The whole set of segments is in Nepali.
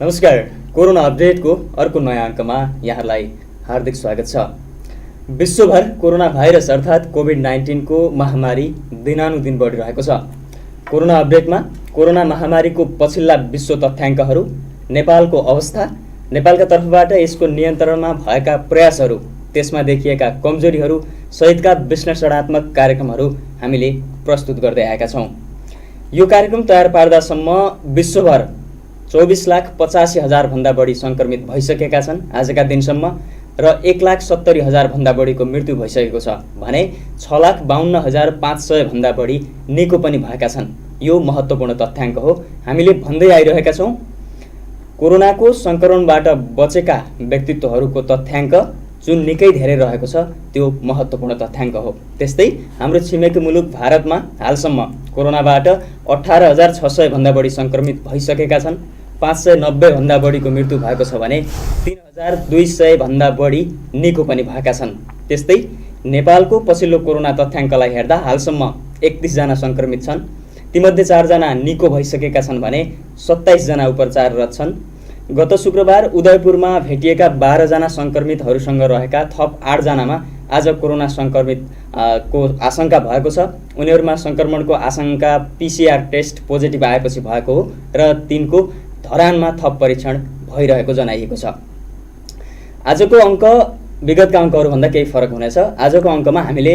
नमस्कार। कोरोना अपडेटको अर्को नयाँ अङ्कमा यहाँलाई हार्दिक स्वागत छ। विश्वभर कोरोना भाइरस अर्थात् कोभिड-19 को महामारी दिनानुदिन बढिरहेको छ। कोरोना अपडेटमा कोरोना महामारीको पछिल्ला विश्व तथ्याङ्कहरू, नेपालको अवस्था, नेपालका तर्फबाट यसको नियन्त्रणमा भएका प्रयासहरू, त्यसमा देखिएका कमजोरीहरू सहितका विश्लेषणात्मक कार्यक्रमहरू हामीले प्रस्तुत गर्दै आएका छौँ। यो कार्यक्रम तयार पार्दासम्म विश्वभर 24,85,000 भन्दा बढी सङ्क्रमित भइसकेका छन् आजका दिनसम्म र 1,70,000 भन्दा बढीको मृत्यु भइसकेको छ भने 6,52,500 भन्दा बढी निको पनि भएका छन्। यो महत्त्वपूर्ण तथ्याङ्क हो। हामीले भन्दै आइरहेका छौँ कोरोनाको सङ्क्रमणबाट बचेका व्यक्तित्वहरूको तथ्याङ्क जुन निकै धेरै रहेको छ त्यो महत्त्वपूर्ण तथ्याङ्क हो। त्यस्तै हाम्रो छिमेकी मुलुक भारतमा हालसम्म कोरोनाबाट 18,600 भन्दा बढी सङ्क्रमित भइसकेका छन्। 590 भन्दा बढीको मृत्यु भएको छ भने 3,200 भन्दा बढी निको पनि भएका छन्। त्यस्तै नेपालको पछिल्लो कोरोना तथ्याङ्कलाई हेर्दा हालसम्म 31 जना सङ्क्रमित छन्। तीमध्ये 4 जना निको भइसकेका छन् भने 27 जना उपचाररत छन्। गत शुक्रबार उदयपुरमा भेटिएका 12 जना सङ्क्रमितहरूसँग रहेका थप 8 जनामा आज कोरोना सङ्क्रमित को आशंका भएको छ। उनीहरूमा सङ्क्रमणको आशंका PCR टेस्ट पोजिटिभ आएपछि भएको हो र तिनको धरानमा थप परीक्षण भइरहेको जनाइएको छ। आजको अङ्क विगतका अङ्कहरूभन्दा केही फरक हुनेछ। आजको अङ्कमा हामीले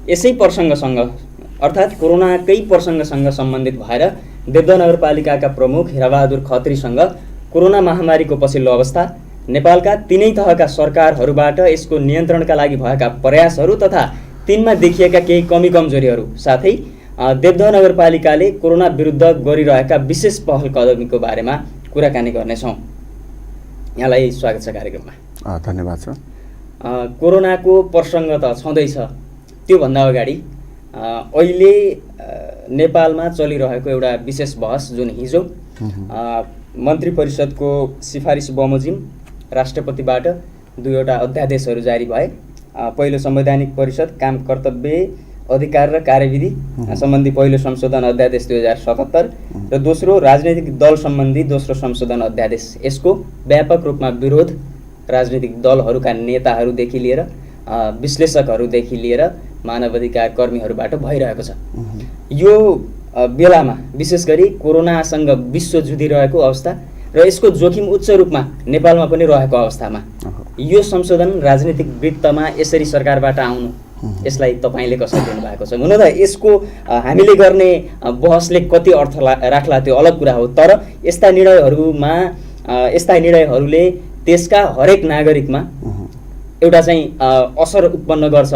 यसै प्रसङ्गसँग अर्थात् कोरोनाकै प्रसङ्गसँग सम्बन्धित भएर देवदह नगरपालिकाका प्रमुख हिराबहादुर खत्रीसँग कोरोना महामारीको पछिल्लो अवस्था, नेपालका तीनै तहका सरकारहरूबाट यसको नियन्त्रणका लागि भएका प्रयासहरू तथा तिनमा देखिएका केही कमी कमजोरीहरू साथै देवदह नगरपालिकाले कोरोना विरुद्ध गरिरहेका विशेष पहल कदमीको बारेमा कुराकानी गर्नेछौँ। यहाँलाई स्वागत छ कार्यक्रममा। धन्यवाद छ। कोरोनाको प्रसङ्ग त छँदैछ, त्योभन्दा अगाडि अहिले नेपालमा चलिरहेको एउटा विशेष बहस जुन हिजो मन्त्री परिषदको सिफारिस बमोजिम राष्ट्रपतिबाट 2वटा अध्यादेशहरू जारी भए। पहिलो संवैधानिक परिषद काम कर्तव्य अधिकार र कार्यविधि सम्बन्धी पहिलो संशोधन अध्यादेश 2077 र दोस्रो राजनैतिक दल सम्बन्धी दोस्रो संशोधन अध्यादेश। यसको व्यापक रूपमा विरोध राजनैतिक दलहरूका नेताहरूदेखि लिएर विश्लेषकहरूदेखि लिएर मानवाधिकार कर्मीहरूबाट भइरहेको छ। यो बेलामा विशेष गरी कोरोनासँग विश्व जुधिरहेको अवस्था र यसको जोखिम उच्च रूपमा नेपालमा पनि रहेको अवस्थामा यो संशोधन राजनीतिक वृत्तमा यसरी सरकारबाट आउनु, यसलाई तपाईँले कसरी लिनुभएको छ? हुन त यसको हामीले गर्ने बहसले कति अर्थ राख्ला त्यो अलग कुरा हो, तर यस्ता निर्णयहरूले देशका हरेक नागरिकमा एउटा चाहिँ असर उत्पन्न गर्छ।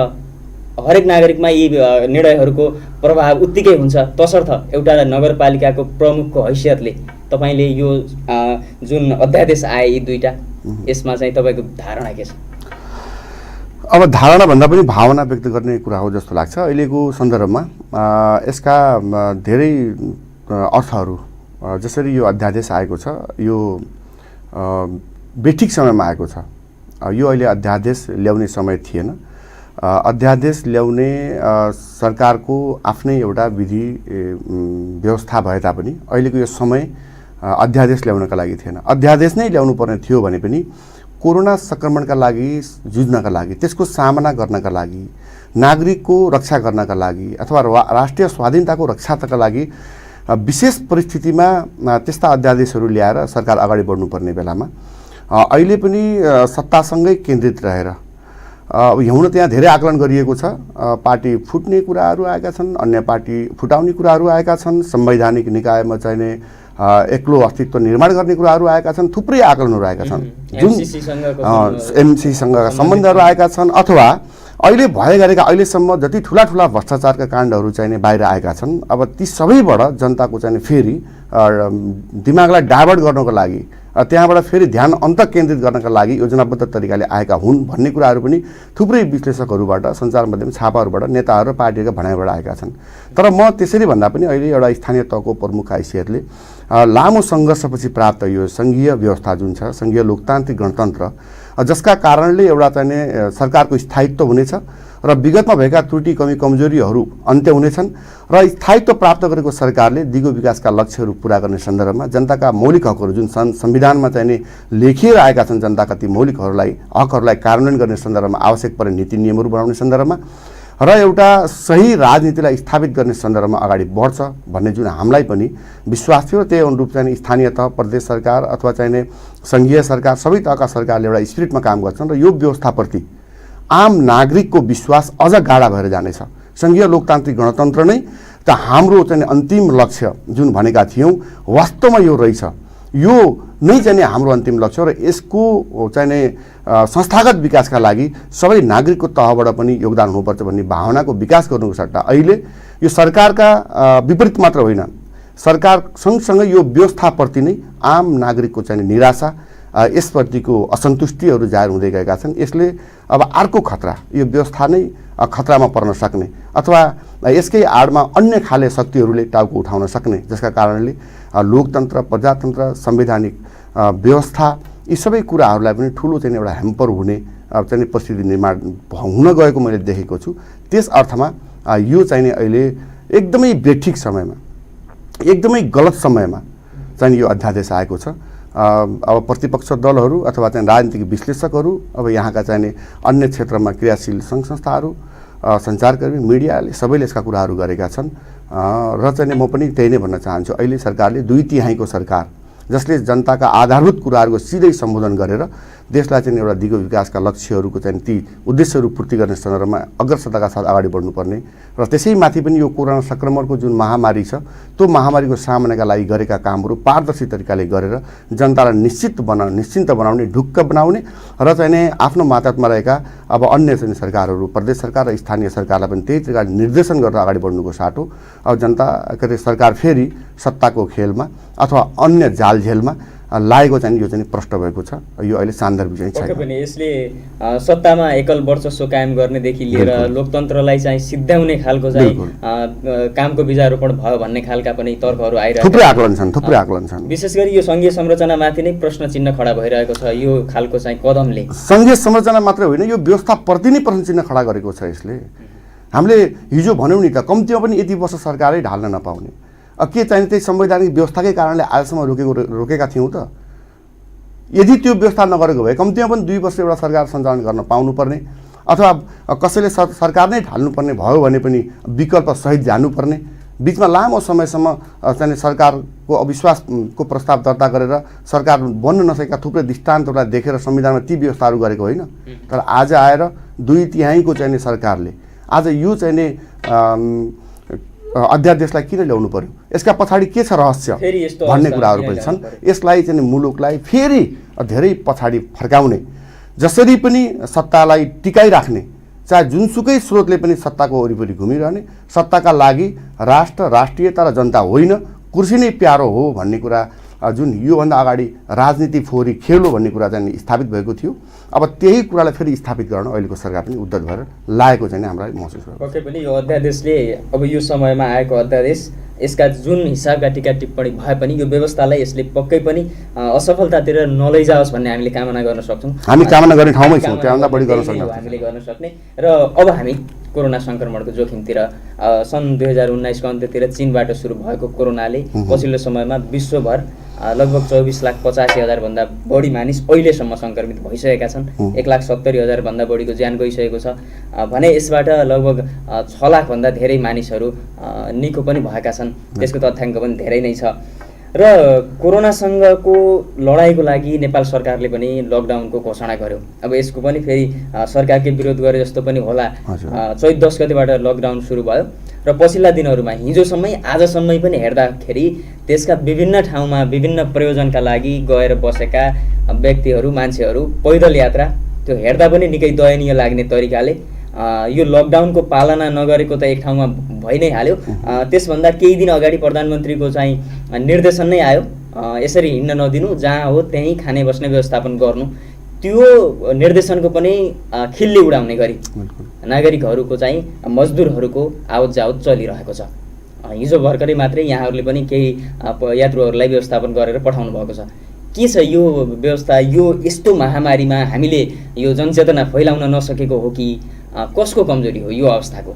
हरेक नागरिकमा यी निर्णयहरूको प्रभाव उत्तिकै हुन्छ। तसर्थ एउटा नगरपालिकाको प्रमुखको हैसियतले तपाईँले यो जुन अध्यादेश आए यी दुईटा, यसमा चाहिँ तपाईँको धारणा के छ? अब धारणा भन्दा पनि भावना व्यक्त गर्ने कुरा हो जस्तो लाग्छ। अहिलेको सन्दर्भमा यसका धेरै अर्थहरू, जसरी यो अध्यादेश आएको छ यो बेठिक समयमा आएको छ। यो अहिले अध्यादेश ल्याउने समय थिएन। अध्यादेश ल्याउने सरकारको आफ्नै एउटा विधि व्यवस्था भए तापनि अहिलेको यो समय अध्यादेश ल्याउनका लागि थिएन। अध्यादेश नै ल्याउनु पर्ने थियो भने पनि कोरोना सङ्क्रमणका लागि जुझ्नका लागि, त्यसको सामना गर्नका लागि, नागरिकको रक्षा गर्नका लागि अथवा राष्ट्रिय स्वाधीनताको रक्षाका लागि विशेष परिस्थितिमा त्यस्ता अध्यादेशहरू ल्याएर सरकार अगाडि बढ्नुपर्ने बेलामा अहिले पनि सत्तासँगै केन्द्रित रहेर हुन त्यहाँ धेरै आकलन गरिएको छ। पार्टी फुट्ने कुराहरू आएका छन्, अन्य पार्टी फुटाउने कुराहरू आएका छन्, संवैधानिक निकायमा चाहिने एक्लो अस्तित्व निर्माण गर्ने कुराहरू आएका छन्, थुप्रै आकलनहरू आएका छन् जुन एमसीसँगका सम्बन्धहरू आएका छन् अथवा अहिले भए गरेका अहिलेसम्म जति ठुला ठुला भ्रष्टाचारका काण्डहरू चाहिने बाहिर आएका छन्। अब ती सबैबाट जनताको चाहिँ फेरि दिमागलाई डाइभर्ट गर्नको लागि, त्यहाँबाट फेरि ध्यान अन्त केन्द्रित गर्नका लागि योजनाबद्ध तरिकाले आएका हुन् भन्ने कुराहरू पनि थुप्रै विश्लेषकहरूबाट, सञ्चार माध्यम छापाहरूबाट, नेताहरू र पार्टीका भनाइबाट आएका छन्। तर म त्यसरी भन्दा पनि अहिले एउटा स्थानीय तहको प्रमुख हैसियतले लामो सङ्घर्षपछि प्राप्त यो सङ्घीय व्यवस्था जुन छ, सङ्घीय लोकतान्त्रिक गणतन्त्र, जसका कारणले एउटा चाहिँ सरकारको स्थायित्व हुनेछ र विगतमा भएका त्रुटि कमी कमजोरीहरू अन्त्य हुनेछन् र स्थायित्व प्राप्त गरेको सरकारले दिगो विकासका लक्ष्यहरू पूरा गर्ने सन्दर्भमा जनताका मौलिक हकहरू जुन संविधानमा चाहिँ लेखिएर आएका छन्, जनताका ती मौलिक हकहरूलाई कार्यान्वयन गर्ने सन्दर्भमा आवश्यक पर्ने नीति नियमहरू बनाउने सन्दर्भमा र एउटा सही राजनीतिलाई स्थापित गर्ने सन्दर्भमा अगाडि बढ्छ भन्ने जुन हामीलाई पनि विश्वास थियो, त्यही अनुरूप चाहिँ स्थानीय तह, प्रदेश सरकार अथवा चाहिँ सङ्घीय सरकार, सबै तहका सरकारले एउटा स्पिरिटमा काम गर्छन् र यो व्यवस्थाप्रति आम नागरिकको विश्वास अझ गाढा भएर जानेछ। सङ्घीय लोकतान्त्रिक गणतन्त्र नै त हाम्रो चाहिँ अन्तिम लक्ष्य जुन भनेका थियौँ वास्तवमा यो रहेछ, यो नै चाहिँ हाम्रो अन्तिम लक्ष्य र यसको चाहिँ संस्थागत विकासका लागि सबै नागरिकको तहबाट पनि योगदान हुनुपर्छ भन्ने भावनाको विकास गर्नुको सट्टा अहिले यो सरकारका विपरीत मात्र होइन, सरकार सँगसँगै यो व्यवस्थाप्रति नै आम नागरिकको चाहिँ निराशा, यसप्रतिको असन्तुष्टिहरू जाहेर हुँदै गएका छन्। यसले अब अर्को खतरा, यो व्यवस्था नै खतरामा पर्न सक्ने अथवा यसकै आडमा अन्य खाले शक्तिहरूले टाउको उठाउन सक्ने, जसका कारणले लोकतन्त्र, प्रजातन्त्र, संवैधानिक व्यवस्था यी सबै कुराहरूलाई पनि ठुलो चाहिँ एउटा ह्याम्पर हुने चाहिँ परिस्थिति निर्माण हुन गएको मैले देखेको छु। त्यस अर्थमा यो चाहिँ अहिले एकदमै बेठिक समयमा, एकदमै गलत समयमा चाहिँ यो अध्यादेश आएको छ। अब प्रतिपक्ष दलहरू अथवा चाहिँ राजनीतिक विश्लेषकहरू, अब यहाँका चाहिँ अन्य क्षेत्रमा क्रियाशील सङ्घ संस्थाहरू, सञ्चारकर्मी, मिडियाले सबैले यसका कुराहरू गरेका छन् र चाहिँ म पनि त्यही नै भन्न चाहन्छु। अहिले सरकारले 2/3 सरकार जसले जनताका आधारभूत कुराहरूको सिधै सम्बोधन गरेर देशलाई चाहिँ एउटा दिगो विकासका लक्ष्यहरूको चाहिँ ती उद्देश्यहरू पूर्ति गर्ने सन्दर्भमा अग्रसरताका साथ अगाडि बढ्नुपर्ने र त्यसैमाथि पनि यो कोरोना संक्रमणको जुन महामारी छ त्यो महामारीको सामनाका लागि गरेका कामहरू पारदर्शी तरिकाले गरेर जनतालाई निश्चिन्त बनाउने, ढुक्क बनाउने र चाहिँ आफ्नो मातहतमा रहेका अब अन्य चाहिँ सरकारहरू, प्रदेश सरकार र स्थानीय सरकारलाई पनि त्यही तरिकाले निर्देशन गरेर अगाडि बढ्नुको साटो अब जनता सरकार फेरि सत्ताको खेलमा अथवा अन्य जालझेलमा लागेको चाहिँ यो चाहिँ प्रष्ट भएको छ। यो अहिले सान्दर्भिक चाहिँ छैन। पनि यसले सत्तामा एकल वर्चस्व कायम गर्नेदेखि लिएर लोकतन्त्रलाई चाहिँ सिद्ध्याउने खालको चाहिँ कामको बीजारोपण भयो भन्ने खालका पनि तर्कहरू आइरहेको थुप्रै आकलन छन्। विशेष गरी यो सङ्घीय संरचनामाथि नै प्रश्न चिन्ह खडा भइरहेको छ। यो खालको चाहिँ कदमले सङ्घीय संरचना मात्रै होइन, यो व्यवस्थाप्रति नै प्रश्न चिन्ह खडा गरेको छ। यसले हामीले हिजो भन्यौँ नि त, कम्तीमा पनि यति वर्ष सरकारै ढाल्न नपाउने, के चाहिने त्यही संवैधानिक व्यवस्थाकै कारणले आजसम्म रोकेका थियौँ त। यदि त्यो व्यवस्था नगरेको भए कम्तीमा पनि 2 वर्ष एउटा सरकार सञ्चालन गर्न पाउनुपर्ने अथवा कसैले सरकार नै ढाल्नुपर्ने भयो भने पनि विकल्प सहित जानुपर्ने, बिचमा लामो समयसम्म चाहिँ सरकारको अविश्वासको प्रस्ताव दर्ता गरेर सरकार बन्न नसकेका थुप्रै दृष्टान्तहरूलाई देखेर संविधानमा ती व्यवस्थाहरू गरेको होइन। तर आज आएर 2/3 चाहिँ सरकारले आज यो चाहिँ अध्यादेशलाई किन ल्याउनु पर्यो, यसका पछाडि के छ रहस्य भन्ने कुराहरू पनि छन्। यसलाई चाहिँ मुलुकलाई फेरि धेरै पछाडि फर्काउने, जसरी पनि सत्तालाई टिकाइराख्ने, चाहे जुनसुकै स्रोतले पनि सत्ताको वरिपरि घुमिरहने, सत्ताका लागि राष्ट्र, राष्ट्रियता र जनता होइन कुर्सी नै प्यारो हो भन्ने कुरा जुन योभन्दा अगाडि राजनीति फोहोरी खेल हो भन्ने कुरा चाहिँ स्थापित भएको थियो। अब त्यही कुरालाई फेरि स्थापित गर्न अहिलेको सरकार पनि उद्यत भएर लागेको चाहिँ हामीलाई महसुस भयो। पक्कै पनि यो अध्यादेशले, अब यो समयमा आएको अध्यादेश, यसका जुन हिसाबका टिका टिप्पणी भए पनि यो व्यवस्थालाई यसले पक्कै पनि असफलतातिर नलैजाओस् भन्ने हामीले कामना गर्न सक्छौँ। हामी कामना गर्ने ठाउँमै छौँ, त्योभन्दा बढी गर्न सक्छौँ हामीले गर्न सक्ने। र अब हामी कोरोना सङ्क्रमणको जोखिमतिर, सन् 2019को अन्त्यतिर चीनबाट सुरु भएको कोरोनाले पछिल्लो समयमा विश्वभर लगभग 24,85,000 भन्दा बढी मानिस अहिलेसम्म सङ्क्रमित भइसकेका छन्। 1,70,000 भन्दा बढीको ज्यान गइसकेको छ भने यसबाट लगभग 6 लाख भन्दा धेरै मानिसहरू निको पनि भएका छन्। त्यसको तथ्याङ्क पनि धेरै नै छ। र कोरोनासँगको लडाइँको लागि नेपाल सरकारले पनि लकडाउनको घोषणा गर्यो। अब यसको पनि फेरि सरकारकै विरोध गरे जस्तो पनि होला। चैत 10 गतेबाट लकडाउन सुरु भयो र पछिल्ला दिनहरूमा हिजोसम्मै आजसम्मै पनि हेर्दाखेरि देशका विभिन्न ठाउँमा विभिन्न प्रयोजनका लागि गएर बसेका व्यक्तिहरू, मान्छेहरू पैदल यात्रा, त्यो हेर्दा पनि निकै दयनीय लाग्ने तरिकाले यो लकडाउनको पालना नगरेको त एक ठाउँमा भइ नै हाल्यो। त्यसभन्दा केही दिन अगाडि प्रधानमन्त्रीको चाहिँ निर्देशन नै आयो, यसरी हिँड्न नदिनु, जहाँ हो त्यहीँ खाने बस्ने व्यवस्थापन गर्नु। त्यो निर्देशनको पनि खिल्ली उडाउने गरी नागरिकहरूको चाहिँ मजदुरहरूको आवत जावत चलिरहेको छ। हिजो भर्खरै मात्रै यहाँहरूले पनि केही यात्रुहरूलाई व्यवस्थापन गरेर पठाउनु भएको छ। के छ यो व्यवस्था? यो यस्तो महामारीमा हामीले यो जनचेतना फैलाउन नसकेको हो कि कसको कमजोरी हो यो अवस्थाको?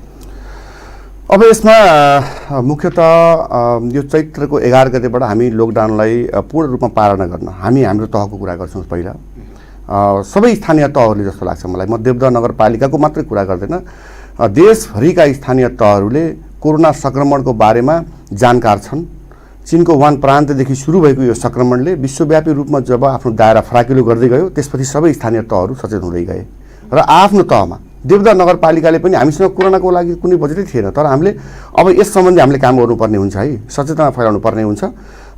अब यसमा मुख्यतः यो चैत्रको 11 गतेबाट हामी लकडाउनलाई पूर्ण रूपमा पालना गर्न हाम्रो तहको कुरा गर्छौँ। पहिला सबै स्थानीय तहहरूले जस्तो लाग्छ मलाई, म देवदह नगरपालिकाको मात्रै कुरा गर्दैन, देशभरिका स्थानीय तहहरूले कोरोना सङ्क्रमणको बारेमा जानकार छन्। चीनको वुहान प्रान्तदेखि सुरु भएको यो सङ्क्रमणले विश्वव्यापी रूपमा जब आफ्नो दायरा फराकिलो गर्दै गयो त्यसपछि सबै स्थानीय तहहरू सचेत हुँदै गए र आफ्नो तहमा देवदह नगरपालिकाले पनि हामीसँग कोरोनाको लागि कुनै बजेटै थिएन, तर हामीले अब यस सम्बन्धी हामीले काम गर्नुपर्ने हुन्छ है, सचेतना फैलाउनु पर्ने हुन्छ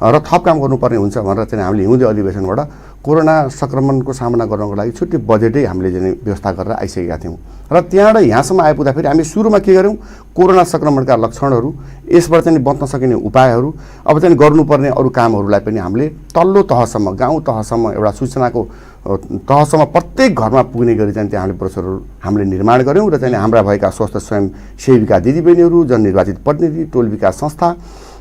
र थप काम गर्नुपर्ने हुन्छ भनेर चाहिँ हामीले हिउँदे अधिवेशनबाट कोरोना सङ्क्रमणको सामना गर्नको लागि छुट्टै बजेटै हामीले चाहिँ व्यवस्था गरेर आइसकेका थियौँ र त्यहाँबाट यहाँसम्म आइपुग्दाखेरि हामी सुरुमा के गर्यौँ, कोरोना सङ्क्रमणका लक्षणहरू, यसबाट चाहिँ बच्न सकिने उपायहरू, अब चाहिँ गर्नुपर्ने अरू कामहरूलाई पनि हामीले तल्लो तहसम्म, गाउँ तहसम्म एउटा सूचनाको तहसम्म प्रत्येक घरमा पुग्ने गरी चाहिँ त्यहाँ हामीले ब्रोचरहरू हामीले निर्माण गऱ्यौँ र चाहिँ हाम्रा भएका स्वास्थ्य स्वयंसेविका दिदीबहिनीहरू, जननिर्वाचित प्रतिनिधि, टोल विकास संस्था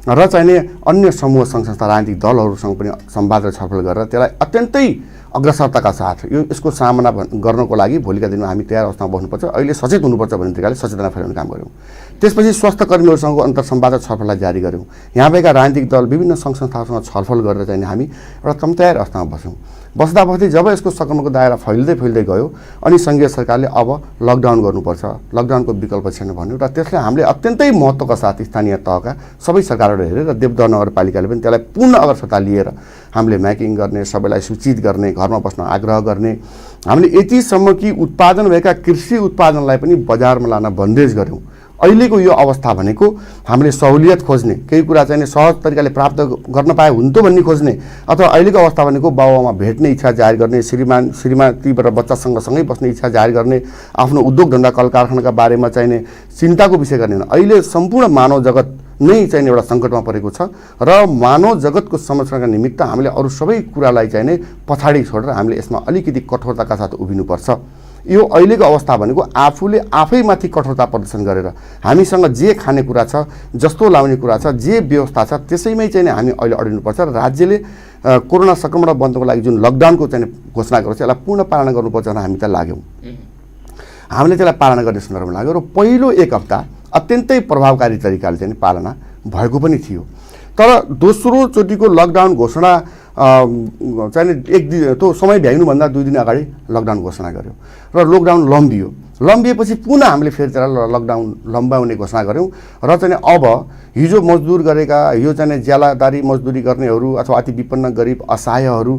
र चाहिने अन्य समूह सङ्घ संस्था राजनीतिक दलहरूसँग पनि संवाद र छलफल गरेर त्यसलाई अत्यन्तै अग्रसरताका साथ यसको सामना गर्नको लागि भोलिका दिनमा हामी तयार अवस्थामा बस्नुपर्छ, अहिले सचेत हुनुपर्छ भन्ने तरिकाले सचेतना फैलाउने काम गऱ्यौँ। त्यसपछि स्वास्थ्य कर्मीहरूसँगको अन्तर्संवाद र छलफललाई जारी गऱ्यौँ। यहाँ भएका राजनीतिक दल विभिन्न सङ्घ संस्थाहरूसँग छलफल गरेर चाहिँ हामी एउटा तम तयार अवस्थामा बस्यौँ। बस्दा जब यसको सङ्क्रमणको दायरा फैल्दै गयो अनि सङ्घीय सरकारले अब लकडाउन गर्नुपर्छ, लकडाउनको विकल्प छैन भन्यो र त्यसले हामीले अत्यन्तै महत्त्वका साथ स्थानीय तहका सबै सरकारहरू हेरेर देवदह नगरपालिकाले पनि त्यसलाई पूर्ण अग्रसरता लिएर हामीले म्याकिङ गर्ने, सबैलाई सूचित गर्ने, घरमा बस्न आग्रह गर्ने, हामीले यतिसम्म कि उत्पादन भएका कृषि उत्पादनलाई पनि बजारमा लान बन्देज गऱ्यौँ। अहिलेको यो अवस्था भनेको हामीले सहुलियत खोज्ने, केही कुरा चाहिँ सहज तरिकाले प्राप्त गर्न पाए हुन्थ्यो भन्ने खोज्ने, अथवा अहिलेको अवस्था भनेको बाबुआमा भेट्ने इच्छा जाहेर गर्ने, श्रीमतीबाट बच्चासँग सँगै बस्ने इच्छा जाहेर गर्ने, आफ्नो उद्योग धन्दा कल कारखानाका बारेमा चाहिने चिन्ताको विषय गर्ने। अहिले सम्पूर्ण मानव जगत नै चाहिँ एउटा सङ्कटमा परेको छ र मानव जगतको संरक्षणका निमित्त हामीले अरू सबै कुरालाई चाहिँ पछाडि छोडेर हामीले यसमा अलिकति कठोरताका साथ उभिनुपर्छ। यो अहिलेको अवस्था भनेको आफूले आफैमाथि कठोरता प्रदर्शन गरेर हामीसँग जे खाने कुरा छ, जस्तो लाउने कुरा छ, जे व्यवस्था छ त्यसैमै चाहिँ हामी अहिले अडिनुपर्छ र राज्यले कोरोना सङ्क्रमण बन्दको लागि जुन लकडाउनको चाहिँ घोषणा गरेको छ यसलाई पूर्ण पालना गर्नुपर्छ भनेर हामी त लाग्यौँ। हामीले त्यसलाई पालना गर्ने सन्दर्भमा लाग्यो र पहिलो 1 हप्ता अत्यन्तै प्रभावकारी तरिकाले चाहिँ पालना भएको पनि थियो। तर दोस्रो चोटिको लकडाउन घोषणा चाहिँ त्यो समय भ्याइनुभन्दा 2 दिन अगाडि लकडाउन घोषणा गर्यो र लकडाउन लम्बिएपछि पुनः हामीले फेरि त्यसलाई लकडाउन लम्बाउने घोषणा गऱ्यौँ र चाहिँ अब हिजो मजदुर गरेका, यो चाहिँ ज्यालादारी मजदुरी गर्नेहरू अथवा अति विपन्न गरिब असहायहरू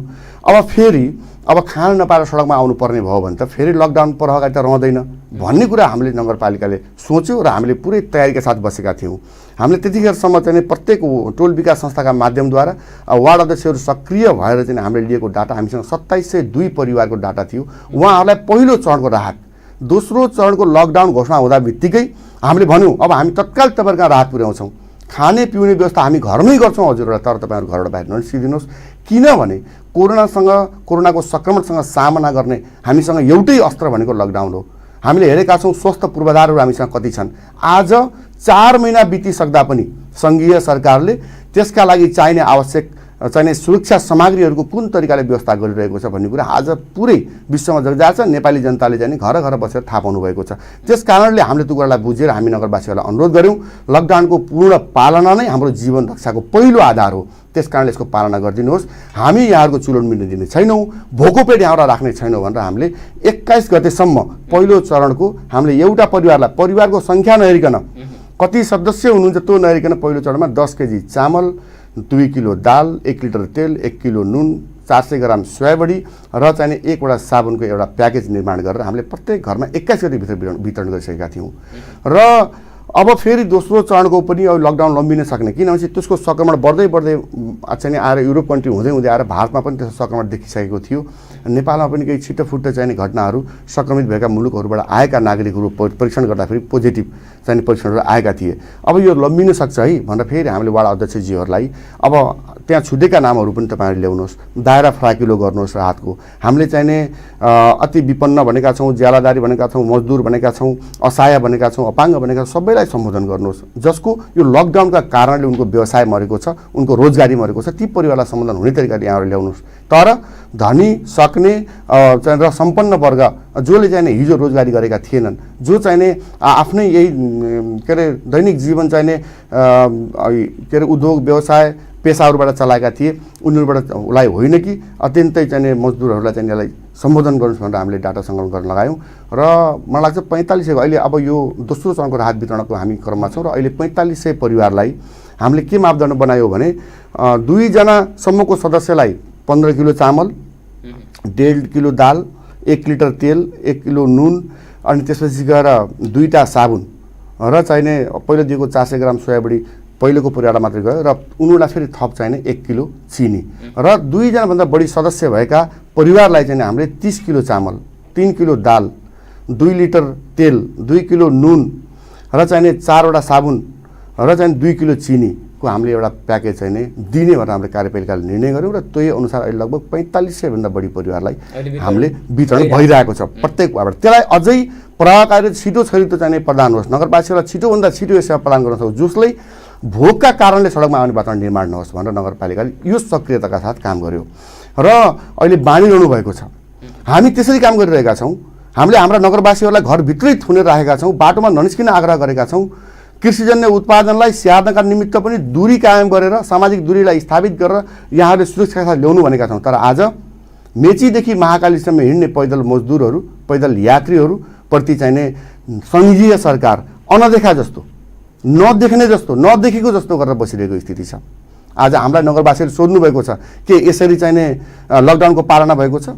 अब खान नपाएर सडकमा आउनु पर्ने भयो भने त फेरि लकडाउन प्रभावकारी त रहँदैन भन्ने कुरा हामीले नगरपालिकाले सोच्यो र हामीले पुरै तयारीका साथ बसेका थियौँ। हामीले त्यतिखेरसम्म चाहिँ प्रत्येक टोल विकास संस्थाका माध्यमद्वारा वार्ड अध्यक्षहरू सक्रिय भएर चाहिँ हामीले लिएको डाटा हामीसँग 2702 परिवारको डाटा थियो। उहाँहरूलाई पहिलो चरणको राहत, दोस्रो चरणको लकडाउन घोषणा हुँदा बित्तिकै हामीले भन्यौँ अब हामी तत्काल तपाईँहरूका राहत पुर्याउँछौँ, खाने पिउने व्यवस्था हामी घरमै गर्छौँ हजुरहरूलाई, तर तपाईँहरू घरबाट बाहिर ननिस्किदिनुहोस्। किनभने कोरोनाको सङ्क्रमणसँग सामना गर्ने हामीसँग एउटै अस्त्र भनेको लकडाउन हो। हामीले हेरेका छौँ स्वस्थ पूर्वाधारहरू हामीसँग कति छन्। आज 4 महिना बितिसक्दा पनि सङ्घीय सरकारले त्यसका लागि चाहिने सुरक्षा सामग्रीहरूको कुन तरिकाले व्यवस्था गरिरहेको छ भन्ने कुरा आज पुरै विश्वमा जगजाहेर छ। नेपाली जनताले चाहिँ घर घर बसेर थाहा पाउनु भएको छ। त्यस कारणले हामीले त्यो कुरालाई बुझेर हामी नगरवासीहरूलाई अनुरोध गऱ्यौँ लकडाउनको पूर्ण पालना नै हाम्रो जीवन रक्षाको पहिलो आधार हो, त्यस कारणले यसको पालना गरिदिनुहोस्। हामी यहाँहरूको चुलोट मिल्न दिने छैनौँ, भोको पेट यहाँबाट राख्ने छैनौँ भनेर हामीले 21 गतेसम्म पहिलो चरणको हामीले एउटा परिवारको सङ्ख्या नहेरिकन कति सदस्य हुनुहुन्छ त्यो नहेरिकन पहिलो चरणमा 10 केजी चामल, 2 किलो दाल, 1 लिटर तेल, 1 किलो नुन, 400 ग्राम सोयाबडी र चाहिने 1वटा साबुनको एउटा प्याकेज निर्माण गरेर हामीले प्रत्येक घरमा 21 गतिभित्र वितरण गरिसकेका थियौँ। र अब फेरि दोस्रो चरणको पनि अब लकडाउन लम्बिन सक्ने, किनभने त्यसको सङ्क्रमण बढ्दै चाहिँ आएर युरोप कन्ट्री हुँदै आएर भारतमा पनि त्यसको सङ्क्रमण देखिसकेको थियो। नेपालमा पनि केही छिटोफुट्टो चाहिने घटनाहरू सङ्क्रमित भएका मुलुकहरूबाट आएका नागरिकहरू परीक्षण गर्दाखेरि पोजिटिभ चाहिने परीक्षणहरू आएका थिए। अब यो लम्बिन सक्छ है भनेर फेरि हामीले वार्ड अध्यक्षजीहरूलाई अब त्यहाँ छुटेका नामहरू पनि तपाईँहरूले ल्याउनुहोस्, दायरा फराकिलो गर्नुहोस् राहतको। हामीले चाहिने अति विपन्न भनेका छौँ, ज्यालादारी भनेका छौँ, मजदुर भनेका छौँ, असहाय भनेका छौँ, अपाङ्ग भनेका छौँ, सबैलाई व्यक्तिलाई सम्बोधन गर्नुहोस् जसको यो लकडाउनका कारणले उनको व्यवसाय मरेको छ, उनको रोजगारी मरेको छ, ती परिवारलाई सम्बोधन हुने तरिकाले यहाँहरू ल्याउनुहोस्। तर धनी सक्ने र सम्पन्न वर्ग जसले चाहिने हिजो रोजगारी गरेका थिएनन्, जो चाहिने आफ्नै यही के अरे दैनिक जीवन चाहिने के अरे उद्योग व्यवसाय पेसाहरूबाट चलाएका थिए, उनीहरूबाटलाई होइन कि अत्यन्तै चाहिने मजदुरहरूलाई चाहिँ यसलाई सम्बोधन गर्नुहोस् भनेर हामीले डाटा सङ्कलन गर्न लगायौँ। र मलाई लाग्छ 4500 अहिले अब यो दोस्रो चरणको राहत वितरणको हामी क्रममा छौँ र अहिले 4500 परिवारलाई हामीले के मापदण्ड बनायौँ भने 2 जनासम्मको सदस्यलाई 15 किलो चामल, 1.5 किलो दाल, 1 लिटर तेल, 1 किलो नुन, अनि त्यसपछि गएर 2टा साबुन र चाहिने पहिलो दिएको 400 ग्राम सोयाबडी पहिलोको परिवारलाई मात्रै गयो र उनीहरूलाई फेरि थप चाहिने 1 किलो चिनी र 2 जनाभन्दा बढी सदस्य भएका परिवारलाई चाहिँ हामीले 30 किलो चामल, 3 किलो दाल, 2 लिटर तेल, 2 किलो नुन र चाहिने 4वटा साबुन र चाहिँ 2 किलो चिनीको हामीले एउटा प्याकेज चाहिने दिने भनेर हामीले कार्यपालिकाले निर्णय गर्यौँ र त्यही अनुसार अहिले लगभग 4500 भन्दा बढी परिवारलाई हामीले वितरण भइरहेको छ प्रत्येक वार्डबाट। त्यसलाई अझै प्रभावकारी छिटो चाहिने प्रदान होस्, नगरवासीहरूलाई छिटोभन्दा छिटो यो सेवा प्रदान गर्न सक्छ, जसले भोकका कारणले सडकमा आउने वातावरण निर्माण नहोस् भनेर नगरपालिकाले यो सक्रियताका साथ काम गर्यो र अहिले बाँडिरहनु भएको छ। हामी त्यसरी काम गरिरहेका छौँ। हामीले हाम्रा नगरवासीहरूलाई घरभित्रै थुनेर राखेका छौँ, बाटोमा ननिस्किन आग्रह गरेका छौँ। कृषिजन्य उत्पादनलाई स्याहार्नका निमित्त पनि दूरी कायम गरेर सामाजिक दूरीलाई स्थापित गरेर यहाँहरूले सुरक्षाका साथ ल्याउनु भनेका छौँ। तर आज मेचीदेखि महाकालीसम्म हिँड्ने पैदल मजदुरहरू, पैदल यात्रीहरूप्रति चाहिने सङ्घीय सरकार अनदेखा जस्तो, नदेख्ने जस्तो, नदेखेको जस्तो गरेर बसिरहेको स्थिति छ। आज हाम्रा नगरवासीहरूले सोध्नुभएको छ के यसरी चाहिने लकडाउनको पालना भएको छ,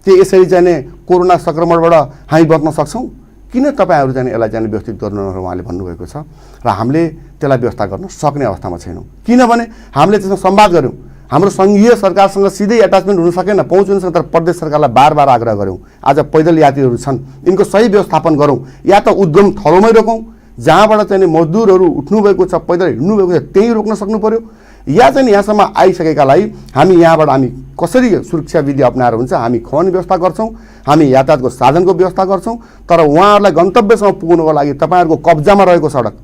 के यसरी चाहिने कोरोना सङ्क्रमणबाट हामी बच्न सक्छौँ, किन तपाईँहरू चाहिँ यसलाई चाहिँ व्यवस्थित गर्नु भनेर उहाँले भन्नुभएको छ र हामीले त्यसलाई व्यवस्था गर्न सक्ने अवस्थामा छैनौँ। किनभने हामीले त्यसमा संवाद गऱ्यौँ, हाम्रो सङ्घीय सरकारसँग सिधै एट्याचमेन्ट हुन सकेन, पहुँच हुन सकेन, तर प्रदेश सरकारलाई बार आग्रह गऱ्यौँ आज पैदल यात्रीहरू छन् यिनको सही व्यवस्थापन गरौँ, या त उद्गम थलोमै रोकौँ, जहाँबाट चाहिँ मजदुरहरू उठ्नुभएको छ, पैदल हिँड्नुभएको छ त्यहीँ रोक्न सक्नु पर्यो, या चाहिँ यहाँसम्म आइसकेकालाई हामी यहाँबाट हामी कसरी सुरक्षा विधि अप्नाएर हुन्छ हामी खुवाउने व्यवस्था गर्छौँ, हामी यातायातको साधनको व्यवस्था गर्छौँ। तर उहाँहरूलाई गन्तव्यसम्म पुग्नुको लागि तपाईँहरूको कब्जामा रहेको सडक,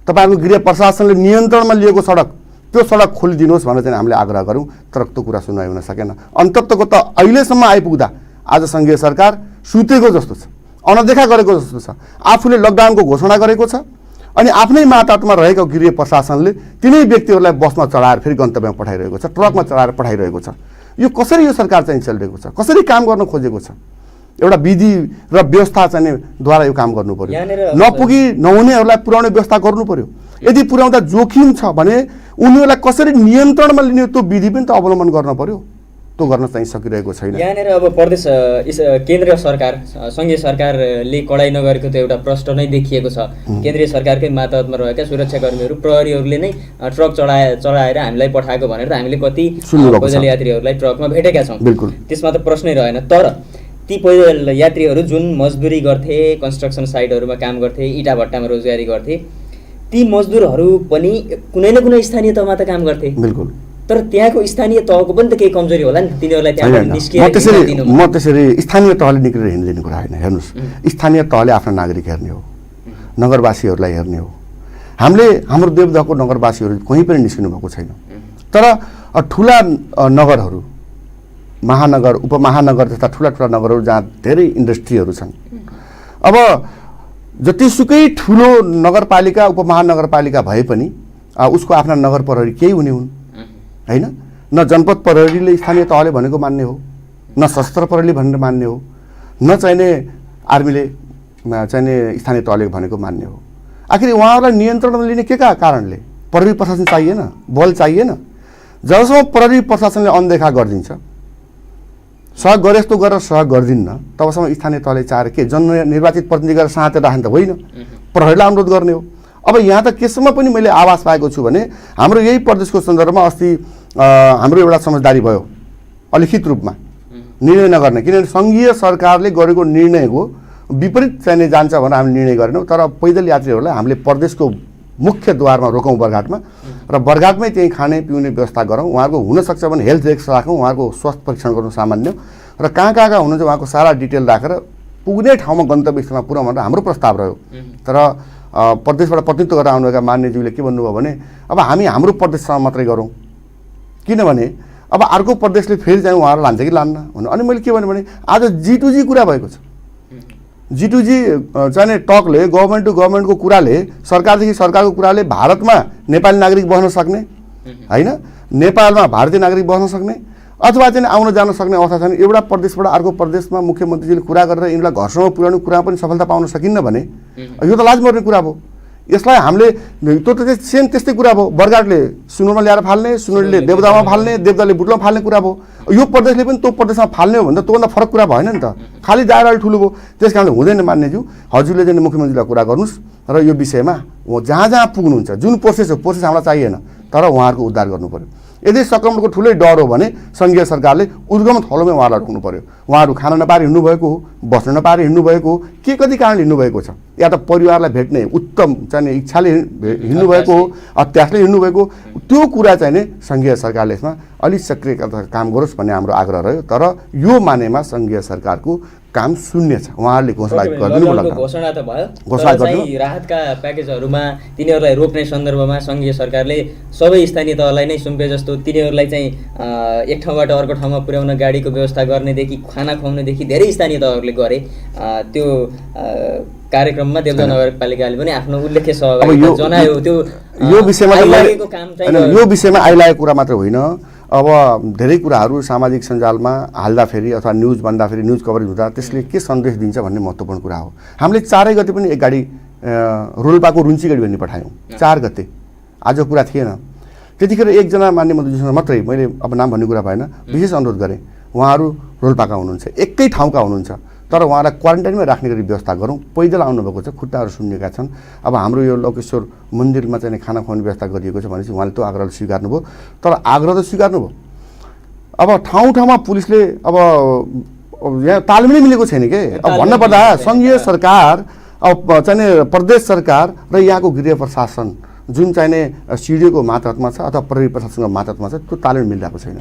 तपाईँहरूको गृह प्रशासनले नियन्त्रणमा लिएको सडक, त्यो सडक खोलिदिनुहोस् भनेर चाहिँ हामीले आग्रह गऱ्यौँ, तर त्यो कुरा सुनवाई हुन सकेन। अन्ततको त अहिलेसम्म आइपुग्दा आज सङ्घीय सरकार सुतेको जस्तो छ, अनदेखा गरेको जस्तो छ। आफूले लकडाउनको घोषणा गरेको छ अनि आफ्नै मातहतमा रहेको गृह प्रशासनले तिनै व्यक्तिहरूलाई बसमा चढाएर फेरि गन्तव्यमा पठाइरहेको छ, ट्रकमा चढाएर पठाइरहेको छ। यो कसरी यो सरकार चाहिँ चलिरहेको छ, कसरी काम गर्न खोजेको छ? एउटा विधि र व्यवस्था चाहिँ द्वारा यो काम गर्नु पर्यो। नपुगी नहुनेहरूलाई पुर्याउने व्यवस्था गर्नु पर्यो। यदि पुर्याउँदा जोखिम छ भने उनीहरूलाई कसरी नियन्त्रणमा लिने त्यो विधि पनि त अवलम्बन गर्न पर्यो, त्यो गर्न चाहिँ सकिरहेको छैन। यहाँनिर अब प्रदेश केन्द्रीय सरकार, सङ्घीय सरकारले कडाइ नगरेको त एउटा प्रश्न नै देखिएको छ। केन्द्रीय सरकारकै मातहतमा रहेका सुरक्षाकर्मीहरू, प्रहरीहरूले नै ट्रक चढाएर हामीलाई पठाएको भनेर त हामीले कति पैदल यात्रीहरूलाई ट्रकमा भेटेका छौँ। बिल्कुल, त्यसमा त प्रश्नै रहेन। तर ती पैदल यात्रीहरू जुन मजदुरी गर्थे, कन्स्ट्रक्सन साइटहरूमा काम गर्थे, इँटा भट्टामा रोजगारी गर्थे, ती मजदुरहरू पनि कुनै न कुनै स्थानीय तहमा त काम गर्थे। बिल्कुल, तर त्यहाँको स्थानीय तहको पनि त केही कमजोरी होला नि, तिनीहरूलाई त्यहाँबाट निस्किएर म त्यसरी स्थानीय तहले निक्लेर हिँड्दिने कुरा होइन। हेर्नुहोस्, स्थानीय तहले आफ्ना नागरिक हेर्ने हो, नगरवासीहरूलाई हेर्ने हो। हामीले हाम्रो देवदहको नगरवासीहरू कहीँ पनि निस्किनु भएको छैन। तर ठुला नगरहरू, महानगर, उपमहानगर जस्ता ठुला नगरहरू जहाँ धेरै इन्डस्ट्रीहरू छन्, अब जतिसुकै ठुलो नगरपालिका उपमहानगरपालिका भए पनि उसको आफ्ना नगर प्रहरी केही हुने हुन् होइन। न जनपद प्रहरीले स्थानीय तहले भनेको मान्ने हो, न सशस्त्र प्रहरीले भनेर मान्ने हो, न चाहिने आर्मीले चाहिने स्थानीय तहले भनेको मान्ने हो। आखिर उहाँहरूलाई नियन्त्रणमा लिने के का कारणले? प्रहरी प्रशासन चाहिएन, बल चाहिएन। जबसम्म प्रहरी प्रशासनले अनदेखा गरिदिन्छ, सहयोग गरे जस्तो गरेर सहयोग गरिदिन्न, तबसम्म स्थानीय तहले चाहेर के जननिर्वाचित प्रतिनिधि गरेर साँचेर राख्ने त होइन, प्रहरीलाई अनुरोध गर्ने हो। अब यहाँ त केसम्म पनि मैले आवाज पाएको छु भने हाम्रो यही प्रदेशको सन्दर्भमा अस्ति हाम्रो एउटा समझदारी भयो अलिखित रूपमा निर्णय नगर्ने, किनभने सङ्घीय सरकारले गरेको निर्णयको विपरीत चाहिने जान्छ भनेर हामीले निर्णय गरेनौँ। तर पैदल यात्रीहरूलाई हामीले प्रदेशको मुख्य द्वारमा रोकौँ बरघाटमा, र बरघाटमै त्यहीँ खाने पिउने व्यवस्था गरौँ। उहाँहरूको हुनसक्छ भने हेल्थ चेक राखौँ, उहाँहरूको स्वास्थ्य परीक्षण गरौँ सामान्य, र कहाँ हुनुहुन्छ उहाँको सारा डिटेल राखेर पुग्ने ठाउँमा गन्तव्य स्थलमा पुऱ्याउँ भनेर हाम्रो प्रस्ताव रह्यो। तर प्रदेशबाट प्रतिनिधित्व गरेर आउनुभएका मान्यज्यूले के भन्नुभयो भने अब हामी हाम्रो प्रदेशसम्म मात्रै गरौँ, किनभने अब अर्को प्रदेशले फेरि चाहिँ उहाँहरू लान्छ कि लान्न भन्नु। अनि मैले के भने आज G2G कुरा भएको छ। G2G चाहिँ टकले गभर्मेन्ट टु गभर्मेन्टको कुराले, सरकारदेखि सरकारको कुराले भारतमा नेपाली नागरिक बस्न सक्ने होइन, नेपालमा भारतीय नागरिक बस्न सक्ने अथवा चाहिँ आउन जान सक्ने अवस्था छैन। एउटा प्रदेशबाट अर्को प्रदेशमा मुख्यमन्त्रीजीले कुरा गरेर यिनीलाई घरसम्म पुर्याउने कुरा पनि सफलता पाउन सकिन्न भने यो त लाज मर्ने कुरा भयो। यसलाई हामीले त्यो त सेम त्यस्तै कुरा भयो। बरगाडले सुनौरमा ल्याएर फाल्ने, सुनौलीले देवदामा फाल्ने, देवदाले बुटलामा फाल्ने कुरा भयो। यो प्रदेशले पनि त्यो प्रदेशमा फाल्ने हो भने त त्योभन्दा फरक कुरा भएन नि त, खालि दायरा ठुलो भयो। त्यस कारणले हुँदैन मान्यज्यू, हजुरले चाहिँ मुख्यमन्त्रीलाई कुरा गर्नुहोस् र यो विषयमा जहाँ जहाँ पुग्नुहुन्छ जुन प्रोसेस हो प्रोसेस हामीलाई चाहिएन, तर उहाँहरूको उद्धार गर्नु पर्यो। यदि सङ्क्रमणको ठुलै डर हो भने सङ्घीय सरकारले उद्गम थलोमै उहाँलाई रोक्नु पर्यो। उहाँहरू खान नपाएर हिँड्नुभएको हो, बस्न नपाएर हिँड्नुभएको हो, के कति कारणले हिँड्नुभएको छ, या त परिवारलाई भेट्ने उत्तम चाहिँ इच्छाले हिँड्नुभएको हो, अत्यासले हिँड्नुभएको, त्यो कुरा चाहिँ नै सङ्घीय सरकारले यसमा अलिक सक्रिय काम गरोस् भन्ने हाम्रो आग्रह रह्यो। तर यो मानेमा सङ्घीय सरकारको काम शून्य छ। उहाँहरूले घोषणा गरिदिनु होला, घोषणा त भयो, घोषणा चाहिँ राहतका प्याकेजहरूमा तिनीहरूलाई रोक्ने सन्दर्भमा सङ्घीय सरकारले सबै स्थानीय तहलाई नै सुम्पे जस्तो तिनीहरूलाई चाहिँ एक ठाउँबाट अर्को ठाउँमा पुर्याउन गाडीको व्यवस्था गर्नेदेखि खाना खुवाउनेदेखि धेरै स्थानीय तहहरूले गरे। त्यो कार्यक्रममा देवदा नगरपालिकाले पनि आफ्नो उल्लेख्य सहभागिता जनायो। त्यो यो विषयमा आइलागेको कुरा मात्र होइन, अब धेरै कुराहरू सामाजिक सञ्जालमा हाल्दाखेरि अथवा न्युज भन्दाखेरि, न्युज कभरेज हुँदा त्यसले के सन्देश दिन्छ भन्ने महत्त्वपूर्ण कुरा हो। हामीले 4 गते पनि एक गाडी रोल्पाको रुन्ची गाडी भन्ने पठायौँ। 4 गते आजको कुरा थिएन। त्यतिखेर एकजना मान्य मन्त्रीसँग मात्रै मैले अब नाम भन्ने कुरा भएन, विशेष अनुरोध गरेँ। उहाँहरू रोल्पाका हुनुहुन्छ, एकै ठाउँका हुनुहुन्छ, तर उहाँलाई क्वारेन्टाइनमै राख्ने गरी व्यवस्था गरौँ। पैदल आउनुभएको छ, खुट्टाहरू सुन्निएका छन्। अब हाम्रो यो लकेश्वर मन्दिरमा चाहिँ खाना खुवाउने व्यवस्था गरिएको छ भनेपछि उहाँले त्यो आग्रह स्वीकार्नुभयो। तर आग्रह त स्वीकार्नुभयो, अब ठाउँ ठाउँमा पुलिसले अब यहाँ तालमेलै मिलेको छैन के। अब भन्नुपर्दा सङ्घीय सरकार, अब चाहिँ प्रदेश सरकार र यहाँको गृह प्रशासन जुन चाहिँ सिडिओको मातहतमा छ अथवा प्रहरी प्रशासनको मातहतमा छ, त्यो तालमेल मिलिरहेको छैन।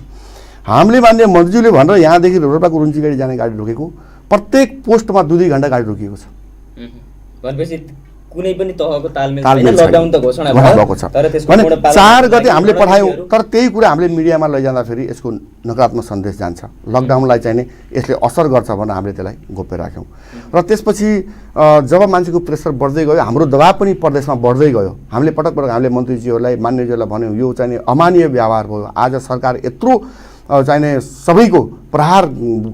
हामीले मान्य मन्त्रीज्यूले भनेर यहाँदेखि रोल्पाको रुन्ची गाडी जाने गाडी रोकेको, प्रत्येक पोस्टमा 2-2 घण्टा गाडी रोकिएको छ। भनेपछि कुनै पनि तहको तालमेल छैन। लकडाउन त घोषणा भएको छ, तर त्यसको 4 गते हामीले पठायौँ, तर त्यही कुरा हामीले मिडियामा लैजाँदाखेरि यसको नकारात्मक सन्देश जान्छ। लकडाउनलाई चाहिँ यसले असर गर्छ भनेर हामीले त्यसलाई गोप्य राख्यौँ। र त्यसपछि जब मान्छेको प्रेसर बढ्दै गयो, हाम्रो दबाब पनि प्रदेशमा बढ्दै गयो। हामीले पटक हामीले मन्त्रीज्यूहरूलाई, मान्यज्यूहरूलाई भन्यौँ यो चाहिँ अमानवीय व्यवहार भयो। आज सरकार यत्रो चाहिने सबैको प्रहार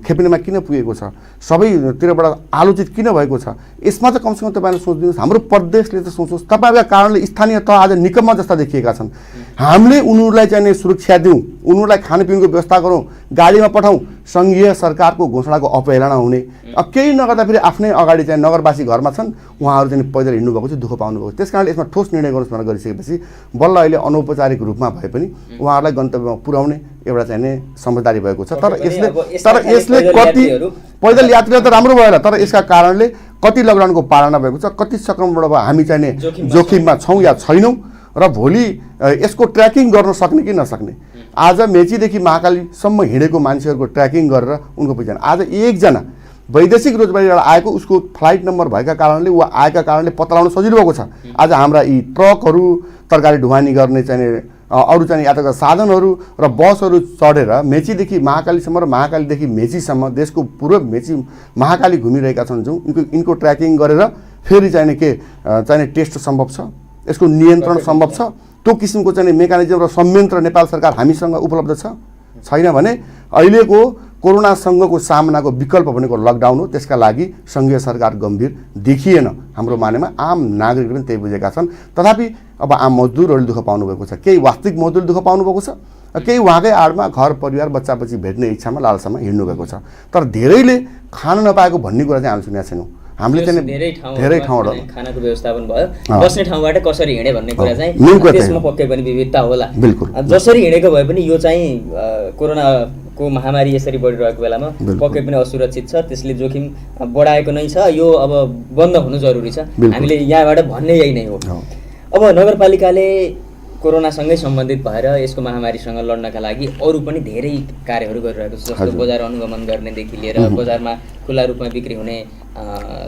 खेप्नेमा किन पुगेको छ, सबैतिरबाट आलोचित किन भएको छ, यसमा त कमसेकम तपाईँले सोचिदिनुहोस्। हाम्रो प्रदेशले त सोच्नुहोस्, तपाईँका कारणले स्थानीय तह आज निकम्मा जस्ता देखिएका छन्। हामीले उनीहरूलाई चाहिँ सुरक्षा दिउँ, उनीहरूलाई खानपिनको व्यवस्था गरौँ, गाडीमा पठाउँ, सङ्घीय सरकारको घोषणाको अवहेलना हुने। अब केही नगर्दा फेरि आफ्नै अगाडि चाहिँ नगरवासी घरमा छन्, उहाँहरू चाहिँ पैदल हिँड्नुभएको छ, दुःख पाउनुभएको छ। त्यस कारणले यसमा ठोस निर्णय गर्नुहोस् भनेर गरिसकेपछि बल्ल अहिले अनौपचारिक रूपमा भए पनि उहाँहरूलाई गन्तव्यमा पुर्याउने एउटा चाहिँ समझदारी भएको छ। तर यसले कति पैदल यात्रा त राम्रो भयो होला, तर यसका कारणले कति लकडाउनको पालना भएको छ, कति सङ्क्रमणबाट हामी चाहिँ जोखिममा छौँ या छैनौँ, र भोलि यसको ट्र्याकिङ गर्न सक्ने कि नसक्ने। आज मेचीदेखि महाकालीसम्म हिँडेको मान्छेहरूको ट्र्याकिङ गरेर उनको पहिचान। आज एकजना वैदेशिक रोजगारीबाट आएको, उसको फ्लाइट नम्बर भएका कारणले वा आएका कारणले पत्ता लगाउन सजिलो भएको छ। आज हाम्रा यी ट्रकहरू, तरकारी ढुवानी गर्ने चाहिँ अरू चाहिँ यातायात साधनहरू र बसहरू चढेर मेचीदेखि महाकालीसम्म र महाकालीदेखि मेचीसम्म देशको पूर्व मेची महाकाली घुमिरहेका छन्। जो यिनको ट्र्याकिङ गरेर फेरि चाहिँ के चाहिँ टेस्ट सम्भव छ, यसको नियन्त्रण सम्भव छ। त्यो किसिमको चाहिँ मेकानिजम र संयन्त्र नेपाल सरकार हामीसँग उपलब्ध छैन भने अहिलेको कोरोनासँगको सामनाको विकल्प भनेको लकडाउन हो। त्यसका लागि सङ्घीय सरकार गम्भीर देखिएन। हाम्रो मानेमा आम नागरिकले पनि त्यही बुझेका छन्। तथापि अब आम मजदुरहरूले दुःख पाउनुभएको छ, केही वास्तविक मजदुरले दुःख पाउनुभएको छ, केही उहाँकै आडमा घर परिवार बच्चा बच्ची भेट्ने इच्छामा लालसामा हिँड्नुभएको छ। तर धेरैले खान नपाएको भन्ने कुरा चाहिँ हामी सुनेका छैनौँ। हामीले चाहिँ धेरै ठाउँबाट खानाको व्यवस्थापन भयो, बस्ने ठाउँबाट कसरी हिँडे भन्ने कुरा चाहिँ त्यसमा पक्कै पनि विविधता होला। बिल्कुल जसरी हिँडेको भए पनि यो चाहिँ कोरोनाको महामारी यसरी बढिरहेको बेलामा पक्कै पनि असुरक्षित छ, त्यसले जोखिम बढाएको नै छ। यो अब बन्द हुनु जरुरी छ, हामीले यहाँबाट भन्ने यही नै हो। अब नगरपालिकाले कोरोनासँगै सम्बन्धित भएर यसको महामारीसँग लड्नका लागि अरू पनि धेरै कार्यहरू गरिरहेको छ, जस्तो बजार अनुगमन गर्नेदेखि लिएर बजारमा खुल्ला रूपमा बिक्री हुने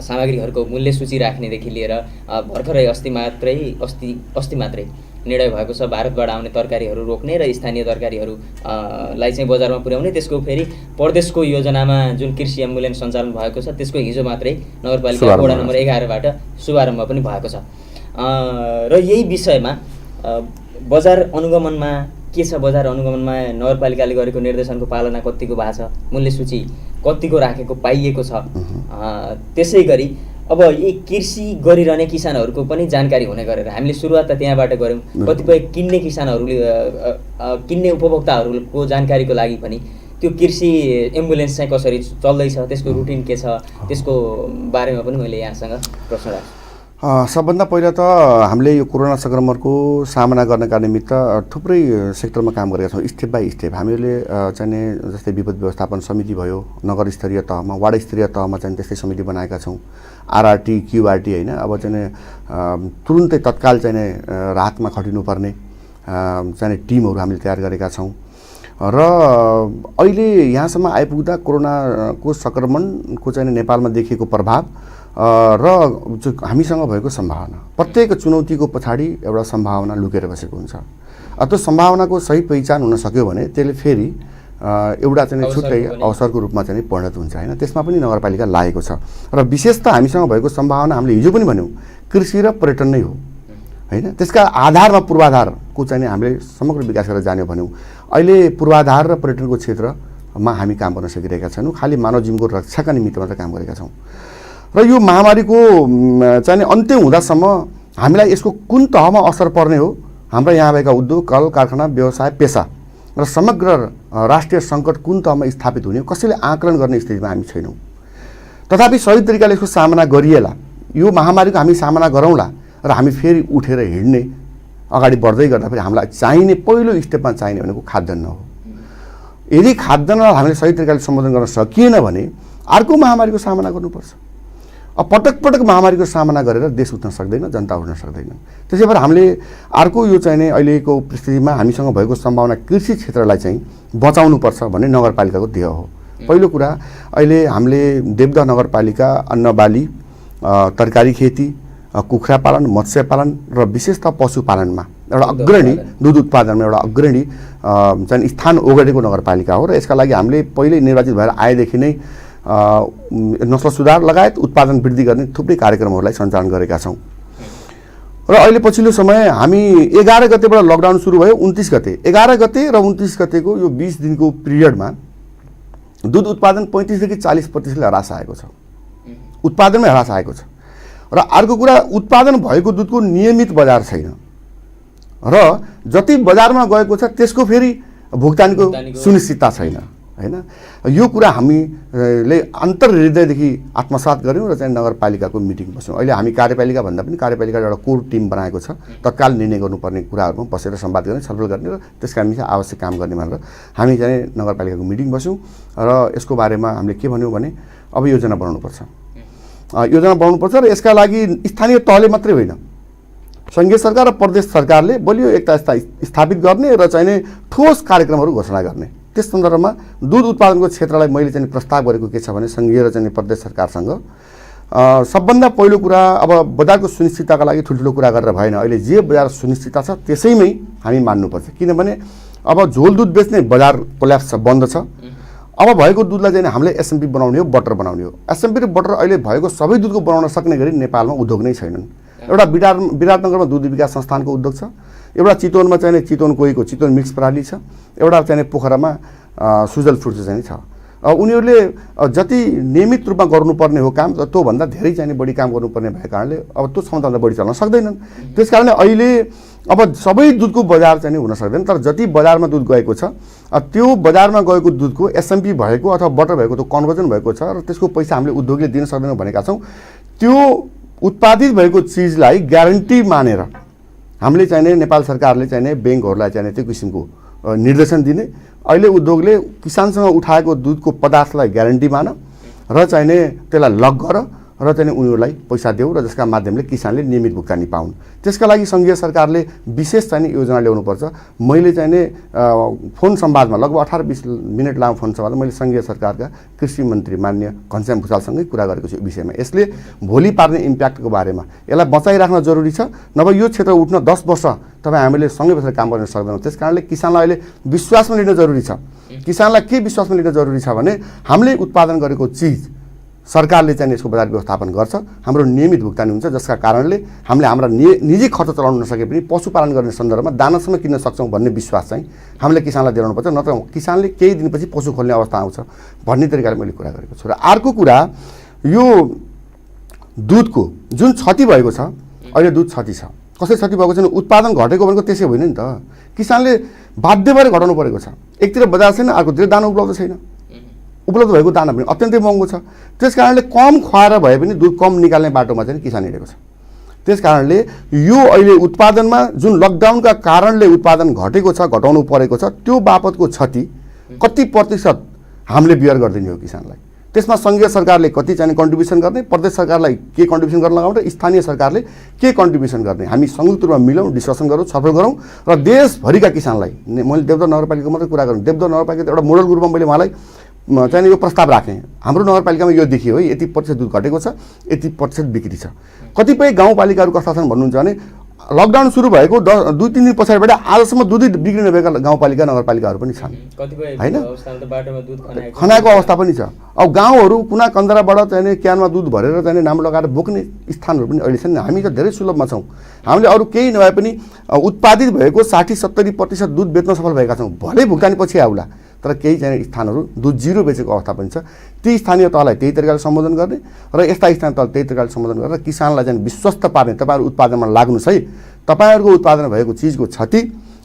सामग्रीहरूको मूल्य सूची राख्नेदेखि लिएर भर्खरै अस्ति मात्रै निर्णय भएको छ भारतबाट आउने तरकारीहरू रोक्ने र स्थानीय तरकारीहरूलाई चाहिँ बजारमा पुर्याउने। त्यसको फेरि प्रदेशको योजनामा जुन कृषि एम्बुलेन्स सञ्चालन भएको छ त्यसको हिजो मात्रै नगरपालिका वडा नम्बर 11बाट शुभारम्भ पनि भएको छ। र यही विषयमा बजार अनुगमनमा के छ, बजार अनुगमनमा नगरपालिकाले गरेको निर्देशनको पालना कतिको भएको छ, मूल्य सूची कतिको राखेको पाइएको छ, त्यसै गरी अब यी कृषि गरिरहने किसानहरूको पनि जानकारी हुने गरेर हामीले सुरुवात त त्यहाँबाट गऱ्यौँ। कतिपय किन्ने किसानहरूले किन्ने उपभोक्ताहरूको जानकारीको लागि पनि त्यो कृषि एम्बुलेन्स चाहिँ कसरी चल्दैछ, त्यसको रुटिन के छ, त्यसको बारेमा पनि मैले यहाँसँग प्रश्न राख्छु। सबभन्दा पहिला त हामीले यो कोरोना सङ्क्रमणको सामना गर्नका निमित्त थुप्रै सेक्टरमा काम गरेका छौँ। स्टेप बाई स्टेप हामीले चाहिँ जस्तै विपद व्यवस्थापन समिति भयो, नगर स्तरीय तहमा, वार्ड स्तरीय तहमा चाहिँ त्यस्तै समिति बनाएका छौँ। आरआरटी क्युआरटी होइन, अब चाहिँ तुरुन्तै तत्काल चाहिँ राहतमा खटिनुपर्ने चाहिँ टिमहरू हामीले तयार गरेका छौँ। र अहिले यहाँसम्म आइपुग्दा कोरोनाको सङ्क्रमणको चाहिँ नेपालमा देखिएको प्रभाव र जो हामीसँग भएको सम्भावना, प्रत्येक चुनौतीको पछाडि एउटा सम्भावना लुकेर बसेको हुन्छ। त्यो सम्भावनाको सही पहिचान हुन सक्यो भने त्यसले फेरि एउटा चाहिँ छुट्टै अवसरको रूपमा चाहिँ परिणत हुन्छ होइन। त्यसमा पनि नगरपालिका लागेको छ र विशेष त हामीसँग भएको सम्भावना हामीले हिजो पनि भन्यौँ कृषि र पर्यटन नै हो होइन। त्यसका आधारमा पूर्वाधारको चाहिँ हामीले समग्र विकास गरेर जाने भन्यौँ। अहिले पूर्वाधार र पर्यटनको क्षेत्रमा हामी काम गर्न सकिरहेका छैनौँ, खालि मानव जीवनको रक्षाका निमित्त मात्र काम गरेका छौँ। र यो महामारीको चाहिँ अन्त्य हुँदासम्म हामीलाई यसको कुन तहमा असर पर्ने हो, हाम्रा यहाँ भएका उद्योग, कल कारखाना, व्यवसाय, पेसा र समग्र राष्ट्रिय सङ्कट कुन तहमा स्थापित हुने कसैले आकलन गर्ने स्थितिमा हामी छैनौँ। तथापि सही तरिकाले यसको सामना गरिएला, यो महामारीको हामी सामना गरौँला र हामी फेरि उठेर हिँड्ने अगाडि बढ्दै गर्दा फेरि हामीलाई चाहिने पहिलो स्टेपमा चाहिने भनेको खाद्यान्न हो। यदि खाद्यान्नलाई हामीले सही तरिकाले सम्बोधन गर्न सकिएन भने अर्को महामारीको सामना गर्नुपर्छ। अब पटक पटक महामारीको सामना गरेर देश उठ्न सक्दैन, जनता उठ्न सक्दैन। त्यसै भएर हामीले अर्को यो चाहिँ अहिलेको परिस्थितिमा हामीसँग भएको सम्भावना कृषि क्षेत्रलाई चाहिँ बचाउनुपर्छ भन्ने नगरपालिकाको ध्येय हो। पहिलो कुरा अहिले हामीले देवदह नगरपालिका अन्नबाली, तरकारी खेती, कुखुरा पालन, मत्स्य पालन र विशेषतः पशुपालनमा एउटा अग्रणी, दुध उत्पादनमा एउटा अग्रणी चाहिँ स्थान ओगटेको नगरपालिका हो। र यसका लागि हामीले पहिल्यै निर्वाचित भएर आएदेखि नै नस्ल सुधार लगायत उत्पादन वृद्धि गर्ने थुप्रै कार्यक्रमहरूलाई सञ्चालन गरेका छौँ। र अहिले पछिल्लो समय हामी 11 गतेबाट लकडाउन सुरु भयो, 29 गते, 11 गते र 29 गतेको यो 20 दिनको पिरियडमा दुध उत्पादन 35 देखि 40% ह्रास आएको छ, उत्पादनमै ह्रास आएको छ। र अर्को कुरा, उत्पादन भएको दुधको नियमित बजार छैन र जति बजारमा गएको छ त्यसको फेरि भुक्तानीको सुनिश्चितता छैन होइन। यो कुरा हामीले अन्तर्हृदयदेखि आत्मसात गऱ्यौँ र चाहिँ नगरपालिकाको मिटिङ बस्यौँ। अहिले हामी कार्यपालिका भन्दा पनि कार्यपालिका एउटा कोर टिम बनाएको छ, तत्काल निर्णय गर्नुपर्ने कुराहरूमा बसेर संवाद गर्ने, छलफल गर्ने र त्यसका निम्ति आवश्यक काम गर्ने भनेर हामी चाहिँ नगरपालिकाको मिटिङ बस्यौँ। र यसको बारेमा हामीले के भन्यौँ भने अब योजना बनाउनुपर्छ, योजना बनाउनुपर्छ र यसका लागि स्थानीय तहले मात्रै होइन, सङ्घीय सरकार र प्रदेश सरकारले बलियो एकता स्थापित गर्ने र चाहिँ ठोस कार्यक्रमहरू घोषणा गर्ने। त्यस सन्दर्भमा दुध उत्पादनको क्षेत्रलाई मैले चाहिँ प्रस्ताव गरेको के छ भने सङ्घीय र चाहिँ प्रदेश सरकारसँग सबभन्दा पहिलो कुरा, अब बजारको सुनिश्चितताका लागि ठुल्ठुलो कुरा गरेर भएन। अहिले जे बजार सुनिश्चितता छ त्यसैमै हामी मान्नुपर्छ, किनभने अब झोल दुध बेच्ने बजार कोल्याप्स छ, बन्द छ। अब भएको दुधलाई चाहिँ हामीले एसएमपी बनाउने हो, बटर बनाउने हो। एसएमपी र बटर अहिले भएको सबै दुधको बनाउन सक्ने गरी नेपालमा उद्योग नै छैनन्। एउटा विराटनगरमा दुध विकास संस्थानको उद्योग छ, एउटा चितवनमा चाहिँ चितवन कोहीको चितवन मिक्स प्रणाली छ, एउटा चाहिँ पोखरामा सुजल फ्रुट्स चाहिँ छ। उनीहरूले जति नियमित रूपमा गर्नुपर्ने हो काम, त्योभन्दा धेरै चाहिँ बढी काम गर्नुपर्ने भएको कारणले अब त्यो क्षमताभन्दा बढी चल्न सक्दैनन्। त्यस कारणले अहिले अब सबै दुधको बजार चाहिँ हुन सक्दैन, तर जति बजारमा दुध गएको छ त्यो बजारमा गएको दुधको एसएमपी भएको अथवा बटर भएको त्यो कन्भर्जन भएको छ र त्यसको पैसा हामीले उद्योगले दिन सक्दैनौँ भनेका छौँ। त्यो उत्पादित भएको चिजलाई ग्यारेन्टी मानेर हामीले चाहिने नेपाल सरकारले चाहिने ब्याङ्कहरूलाई चाहिने त्यो किसिमको निर्देशन दिने। अहिले उद्योगले किसानसँग उठाएको दुधको पदार्थलाई ग्यारेन्टी मान र चाहिने त्यसलाई लक गर र चाहिँ उनीहरूलाई पैसा देऊ र जसका माध्यमले किसानले नियमित भुक्तानी पाउन्। त्यसका लागि सङ्घीय सरकारले विशेष चाहिँ योजना ल्याउनुपर्छ। मैले चाहिँ फोन संवादमा लगभग 18-20 मिनट लामो फोन संवादमा मैले सङ्घीय सरकारका कृषि मन्त्री मान्य घनश्याम भुषालसँगै कुरा गरेको छु यो विषयमा। यसले भोलि पार्ने इम्प्याक्टको बारेमा यसलाई बचाइराख्न जरुरी छ, नभए यो क्षेत्र उठ्न 10 वर्ष तपाईँ हामीले सँगै बसेर काम गर्न सक्दैनौँ। त्यस कारणले किसानलाई अहिले विश्वासमा लिन जरुरी छ। किसानलाई के विश्वासमा लिन जरुरी छ भने हामीले उत्पादन गरेको चिज सरकारले चाहिँ यसको बजार व्यवस्थापन गर्छ, हाम्रो नियमित भुक्तानी हुन्छ, जसका कारणले हामीले हाम्रा निजी खर्च चलाउन नसके पनि पशुपालन गर्ने सन्दर्भमा दानासम्म किन्न सक्छौँ भन्ने विश्वास चाहिँ हामीले किसानलाई दिलाउनुपर्छ। नत्र किसानले केही दिनपछि पशु खोल्ने अवस्था आउँछ भन्ने तरिकाले मैले कुरा गरेको छु। र अर्को कुरा यो दुधको जुन क्षति भएको छ, अहिले दुध क्षति छ। कसरी क्षति भएको छ भने उत्पादन घटेको भनेको त्यसै होइन नि त, किसानले बाध्य भएर घटाउनु परेको छ। एकतिर बजार छैन, अर्कोतिर दाना उपलब्ध छैन, उपलब्ध भएको दाना पनि अत्यन्तै महँगो छ। त्यस कारणले कम खुवाएर भए पनि दुध कम निकाल्ने बाटोमा चाहिँ किसान हिँडेको छ। त्यस कारणले यो अहिले उत्पादनमा जुन लकडाउनका कारणले उत्पादन घटेको छ, घटाउनु परेको छ, त्यो बापतको क्षति कति प्रतिशत हामीले बियर गरिदिने हो किसानलाई। त्यसमा सङ्घीय सरकारले कति चाहिँ कन्ट्रिब्युसन गर्ने, प्रदेश सरकारलाई के कन्ट्रिब्युसन गर्न लगाउने र स्थानीय सरकारले के कन्ट्रिब्युसन गर्ने, हामी संयुक्त रूपमा मिलौँ, डिस्कसन गरौँ, छलफल गरौँ र देशभरिका किसानलाई, मैले देवदह नगरपालिकाको मात्रै कुरा गरौँ, देवदह नगरपालिका एउटा मोडल ग्रुपमा मैले उहाँलाई चाहिँ यो प्रस्ताव राखेँ। हाम्रो नगरपालिकामा यो देखियो है, यति प्रतिशत दुध घटेको छ, यति प्रतिशत बिक्री छ। कतिपय गाउँपालिकाहरू कस्ता छन् भन्नुहुन्छ भने लकडाउन सुरु भएको 2-3 दिन पछाडिबाट आजसम्म दुधै बिक्री नभएका गाउँपालिका नगरपालिकाहरू पनि छन् होइन, खनाएको अवस्था पनि छ। अब गाउँहरू कुना कन्दराबाट चाहिँ क्यानमा दुध भरेर चाहिँ नाम लगाएर बोक्ने स्थानहरू पनि अहिले छन्। हामी त धेरै सुलभमा छौँ, हामीले अरू केही नभए पनि उत्पादित भएको 60-70% दुध बेच्न सफल भएका छौँ। भले भुक्तानी पछि आउला, तर केही चाहिँ स्थानहरू दुध जिरो बेचेको अवस्था पनि छ। ती स्थानीय तहलाई त्यही तरिकाले सम्बोधन गर्ने र यस्ता स्थानीय तहलाई त्यही तरिकाले सम्बोधन गरेर किसानलाई चाहिँ विश्वस्त पार्ने, तपाईँहरू उत्पादनमा लाग्नुहोस् है, तपाईँहरूको उत्पादन भएको चिजको क्षति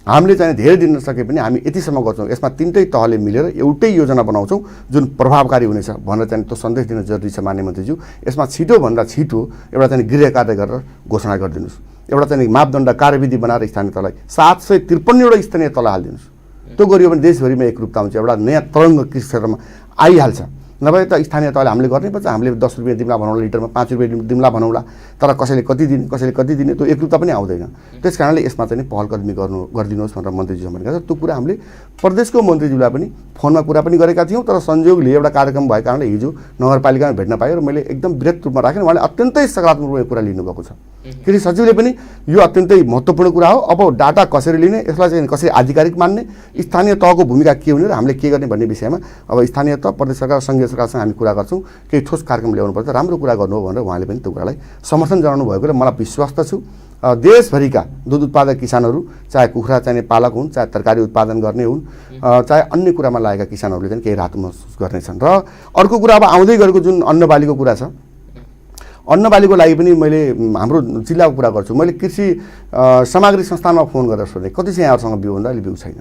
हामीले चाहिँ धेरै दिन नसके पनि हामी यतिसम्म गर्छौँ, यसमा तिनटै तहले मिलेर एउटै योजना बनाउँछौँ जुन प्रभावकारी हुनेछ भनेर चाहिँ त्यो सन्देश दिन जरुरी छ। मान्य मन्त्रीज्यू, यसमा छिटोभन्दा छिटो एउटा चाहिँ गृह कार्य गरेर घोषणा गरिदिनुहोस्, एउटा चाहिँ मापदण्ड कार्यविधि बनाएर स्थानीय तहलाई 753वटा स्थानीय तल हालिदिनुहोस्। त्यो गरियो भने देशभरिमा एकरूपता हुन्छ, एउटा नयाँ तरङ्ग कृषि क्षेत्रमा आइहाल्छ। नभए त स्थानीय तहले हामीले गर्नैपर्छ, हामीले 10 रुपियाँ दिउँला भनौँला, लिटरमा 5 रुपियाँ दिउँला भनौँला, तर कसैले कति दिने त्यो एकरूपता पनि आउँदैन। त्यस कारणले यसमा चाहिँ पहलकदमी गरिदिनुहोस् भनेर मन्त्रीज्यूले भनेका छ। त्यो कुरा हामीले प्रदेशको मन्त्रीज्यूलाई पनि फोनमा कुरा पनि गरेका थियौँ, तर संयोगले एउटा कार्यक्रम भएको कारणले हिजो नगरपालिकामा भेट्न पायो र मैले एकदम वृहत रूपमा राखेँ। उहाँले अत्यन्तै सकारात्मक रूपमा कुरा लिनुभएको छ। कृषि सचिवले पनि यो अत्यन्तै महत्त्वपूर्ण कुरा हो, अब डाटा कसरी लिने, यसलाई चाहिँ कसरी आधिकारिक मान्ने, स्थानीय तहको भूमिका के हुने र हामीले के गर्ने भन्ने विषयमा अब स्थानीय तह, प्रदेश सरकार, सङ्घीय सरकारसँग हामी कुरा गर्छौँ। केही ठोस कार्यक्रम ल्याउनुपर्छ, राम्रो कुरा गर्नु हो भनेर उहाँले पनि त्यो कुरालाई समर्थन जनाउनु भएको र मलाई विश्वास त छु देशभरिका दुध उत्पादक किसानहरू, चाहे कुखुरा चाहिने पालक हुन्, चाहे तरकारी उत्पादन गर्ने हुन्, चाहे अन्य कुरामा लागेका किसानहरूले चाहिँ केही राहत महसुस गर्नेछन्। र अर्को कुरा अब आउँदै गरेको जुन अन्नबालीको कुरा छ, अन्नबालीको लागि पनि मैले हाम्रो जिल्लाको कुरा गर्छु। मैले कृषि सामग्री संस्थानमा फोन गरेर सोधेँ कति चाहिँ यहाँहरूसँग बिउ भन्दा अहिले बिउ छैन।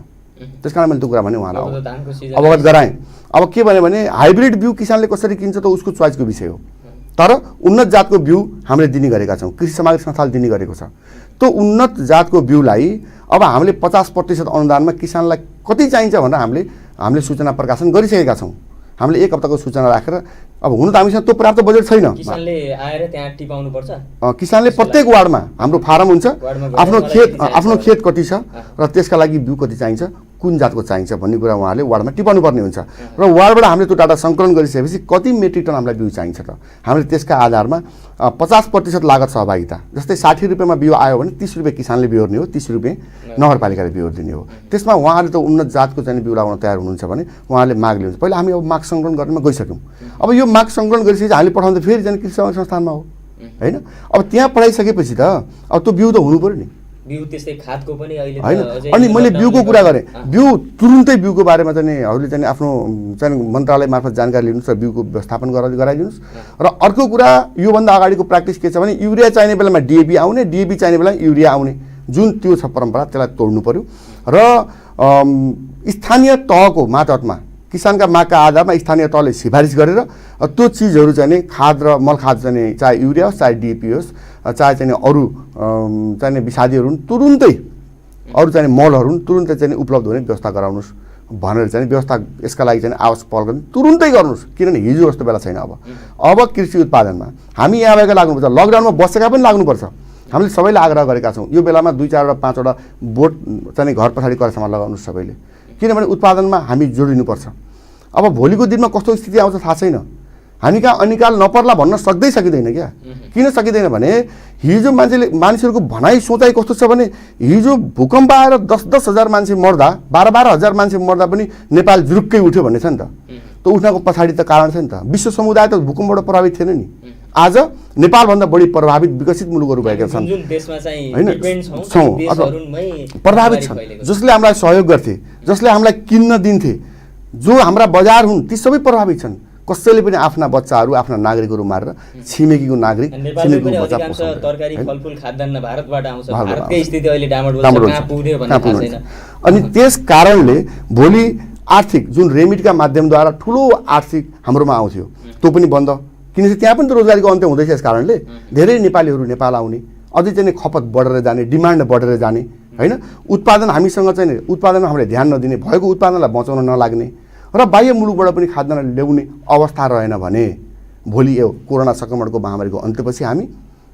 त्यस कारण मैले त्यो कुरा भने उहाँलाई अवगत गराएँ। अब के भने हाइब्रिड बिउ किसानले कसरी किन्छ त उसको चोइसको विषय हो, तर उन्नत जातको बिउ हामीले दिने गरेका छौँ, कृषि सामग्री संस्थाले दिने गरेको छ। त्यो उन्नत जातको बिउलाई अब हामीले 50% अनुदानमा किसानलाई कति चाहिन्छ भनेर हामीले सूचना प्रकाशन गरिसकेका छौँ। हामीले 1 हप्ताको सूचना राखेर, अब हुन त हामीसँग त्यो पर्याप्त बजेट छैन, किसानले आएर त्यहाँ टिपाउनु पर्छ। किसानले प्रत्येक वार्डमा हाम्रो फारम हुन्छ, आफ्नो खेत कति छ र त्यसका लागि बिउ कति चाहिन्छ, कुन जातको चाहिन्छ भन्ने कुरा उहाँले वार्डमा टिपाउनु पर्ने हुन्छ। र वार्डबाट हामीले त्यो डाटा सङ्कलन गरिसकेपछि कति मेट्रिक टन हामीलाई बिउ चाहिन्छ त हामीले त्यसका आधारमा 50% लागत सहभागिता, जस्तै 60 रुपियाँमा बिउ आयो भने 30 रुपियाँ किसानले बिहोर्ने हो, 30 रुपियाँ नगरपालिकाले बिहोर दिने हो। त्यसमा उहाँले त उन्नत जातको चाहिँ बिउ लगाउन तयार हुनुहुन्छ भने उहाँले माग लिनुहुन्छ। पहिला हामी अब माग सङ्कलन गर्नेमा गइसक्यौँ। अब यो माग सङ्कलन गरिसकेपछि हामीले पठाउँदा फेरि जाने कृषि सामग्री संस्थानमा हो होइन। अब त्यहाँ पठाइसकेपछि त अब त्यो बिउ त हुनु पऱ्यो नि, बिउ त्यस्तै खादको पनि अहिले होइन। अनि मैले बिउको कुरा गरेँ, बिउ तुरुन्तै बिउको बारेमा चाहिँहरूले चाहिँ आफ्नो चाहिँ मन्त्रालय मार्फत जानकारी लिनुहोस् र बिउको व्यवस्थापन गराइदिनुहोस्। र अर्को कुरा, योभन्दा अगाडिको प्र्याक्टिस के छ भने युरिया चाहिने बेलामा डिएपी आउने, डिएपी चाहिने बेलामा युरिया आउने, जुन त्यो छ परम्परा, त्यसलाई तोड्नु पर्यो। र स्थानीय तहको मातहतमा किसानका मागका आधारमा स्थानीय तहले सिफारिस गरेर त्यो चिजहरू चाहिँ खाद र मलखाद चाहिँ चाहे युरिया होस्, चाहे डिएपी होस्, चाहे चाहिँ अरू चाहिँ विषादीहरू तुरुन्तै, अरू चाहिँ मलहरू तुरुन्तै चाहिँ उपलब्ध हुने व्यवस्था गराउनुहोस् भनेर चाहिँ व्यवस्था यसका लागि चाहिँ आवश्यक पहल गर्ने तुरुन्तै गर्नुहोस्, किनभने हिजो जस्तो बेला छैन। अब कृषि उत्पादनमा हामी यहाँ भएका लाग्नुपर्छ, लकडाउनमा बसेका पनि लाग्नुपर्छ। हामीले सबैले आग्रह गरेका छौँ यो बेलामा 2-4वटा 5वटा बोट चाहिँ घर पछाडि करेसम्म लगाउनुहोस् सबैले, किनभने उत्पादनमा हामी जोडिनुपर्छ। अब भोलिको दिनमा कस्तो स्थिति आउँछ थाहा छैन, हामी कहाँ अनिकाल नपर्ला भन्न सकिँदैन क्या। किन सकिँदैन भने हिजो मानिसहरूको भनाइ सोचाइ कस्तो छ भने हिजो भूकम्प आएर 10-10 हजार मान्छे मर्दा 12-12 हजार मान्छे मर्दा पनि नेपाल जुरुक्कै उठ्यो भन्ने छ नि त। त्यो उठ्नको पछाडि त कारण छ नि त, विश्व समुदाय त भूकम्पबाट प्रभावित थिएन नि। आज नेपालभन्दा बढी प्रभावित विकसित मुलुकहरू भएका छन् प्रभावित छन्, जसले हामीलाई सहयोग गर्थे, जसले हामीलाई किन्न दिन्थे, जो हाम्रा बजार हुन् ती सबै प्रभावित छन्। कसैले पनि आफ्ना बच्चाहरू आफ्ना नागरिकहरू मारेर छिमेकीको नागरिक छिमेकीको बच्चा तरकारी फलफुल खाद्यान्न भारतबाट आउँछ, भारतकै स्थिति अहिले डामाडोल छ, कहाँ पुग्यो भन्ने थाहा छैन। अनि त्यस कारणले भोलि आर्थिक जुन रेमिटका माध्यमद्वारा ठुलो आर्थिक हाम्रोमा आउँथ्यो त्यो पनि बन्द, किनकि त्यहाँ पनि त रोजगारीको अन्त्य हुँदैछ। यस कारणले धेरै नेपालीहरू नेपाल आउने, अझै चाहिँ खपत बढेर जाने, डिमान्ड बढेर जाने हैन। उत्पादन हामीसँग चाहिँ उत्पादनमा हामीले ध्यान नदिने, भएको उत्पादनलाई बचाउन नलाग्ने र बाह्य मुलुकबाट पनि खाद्यान्न ल्याउने अवस्था रहेन भने भोलि यो कोरोना संक्रमणको महामारीको अन्त्यपछि हामी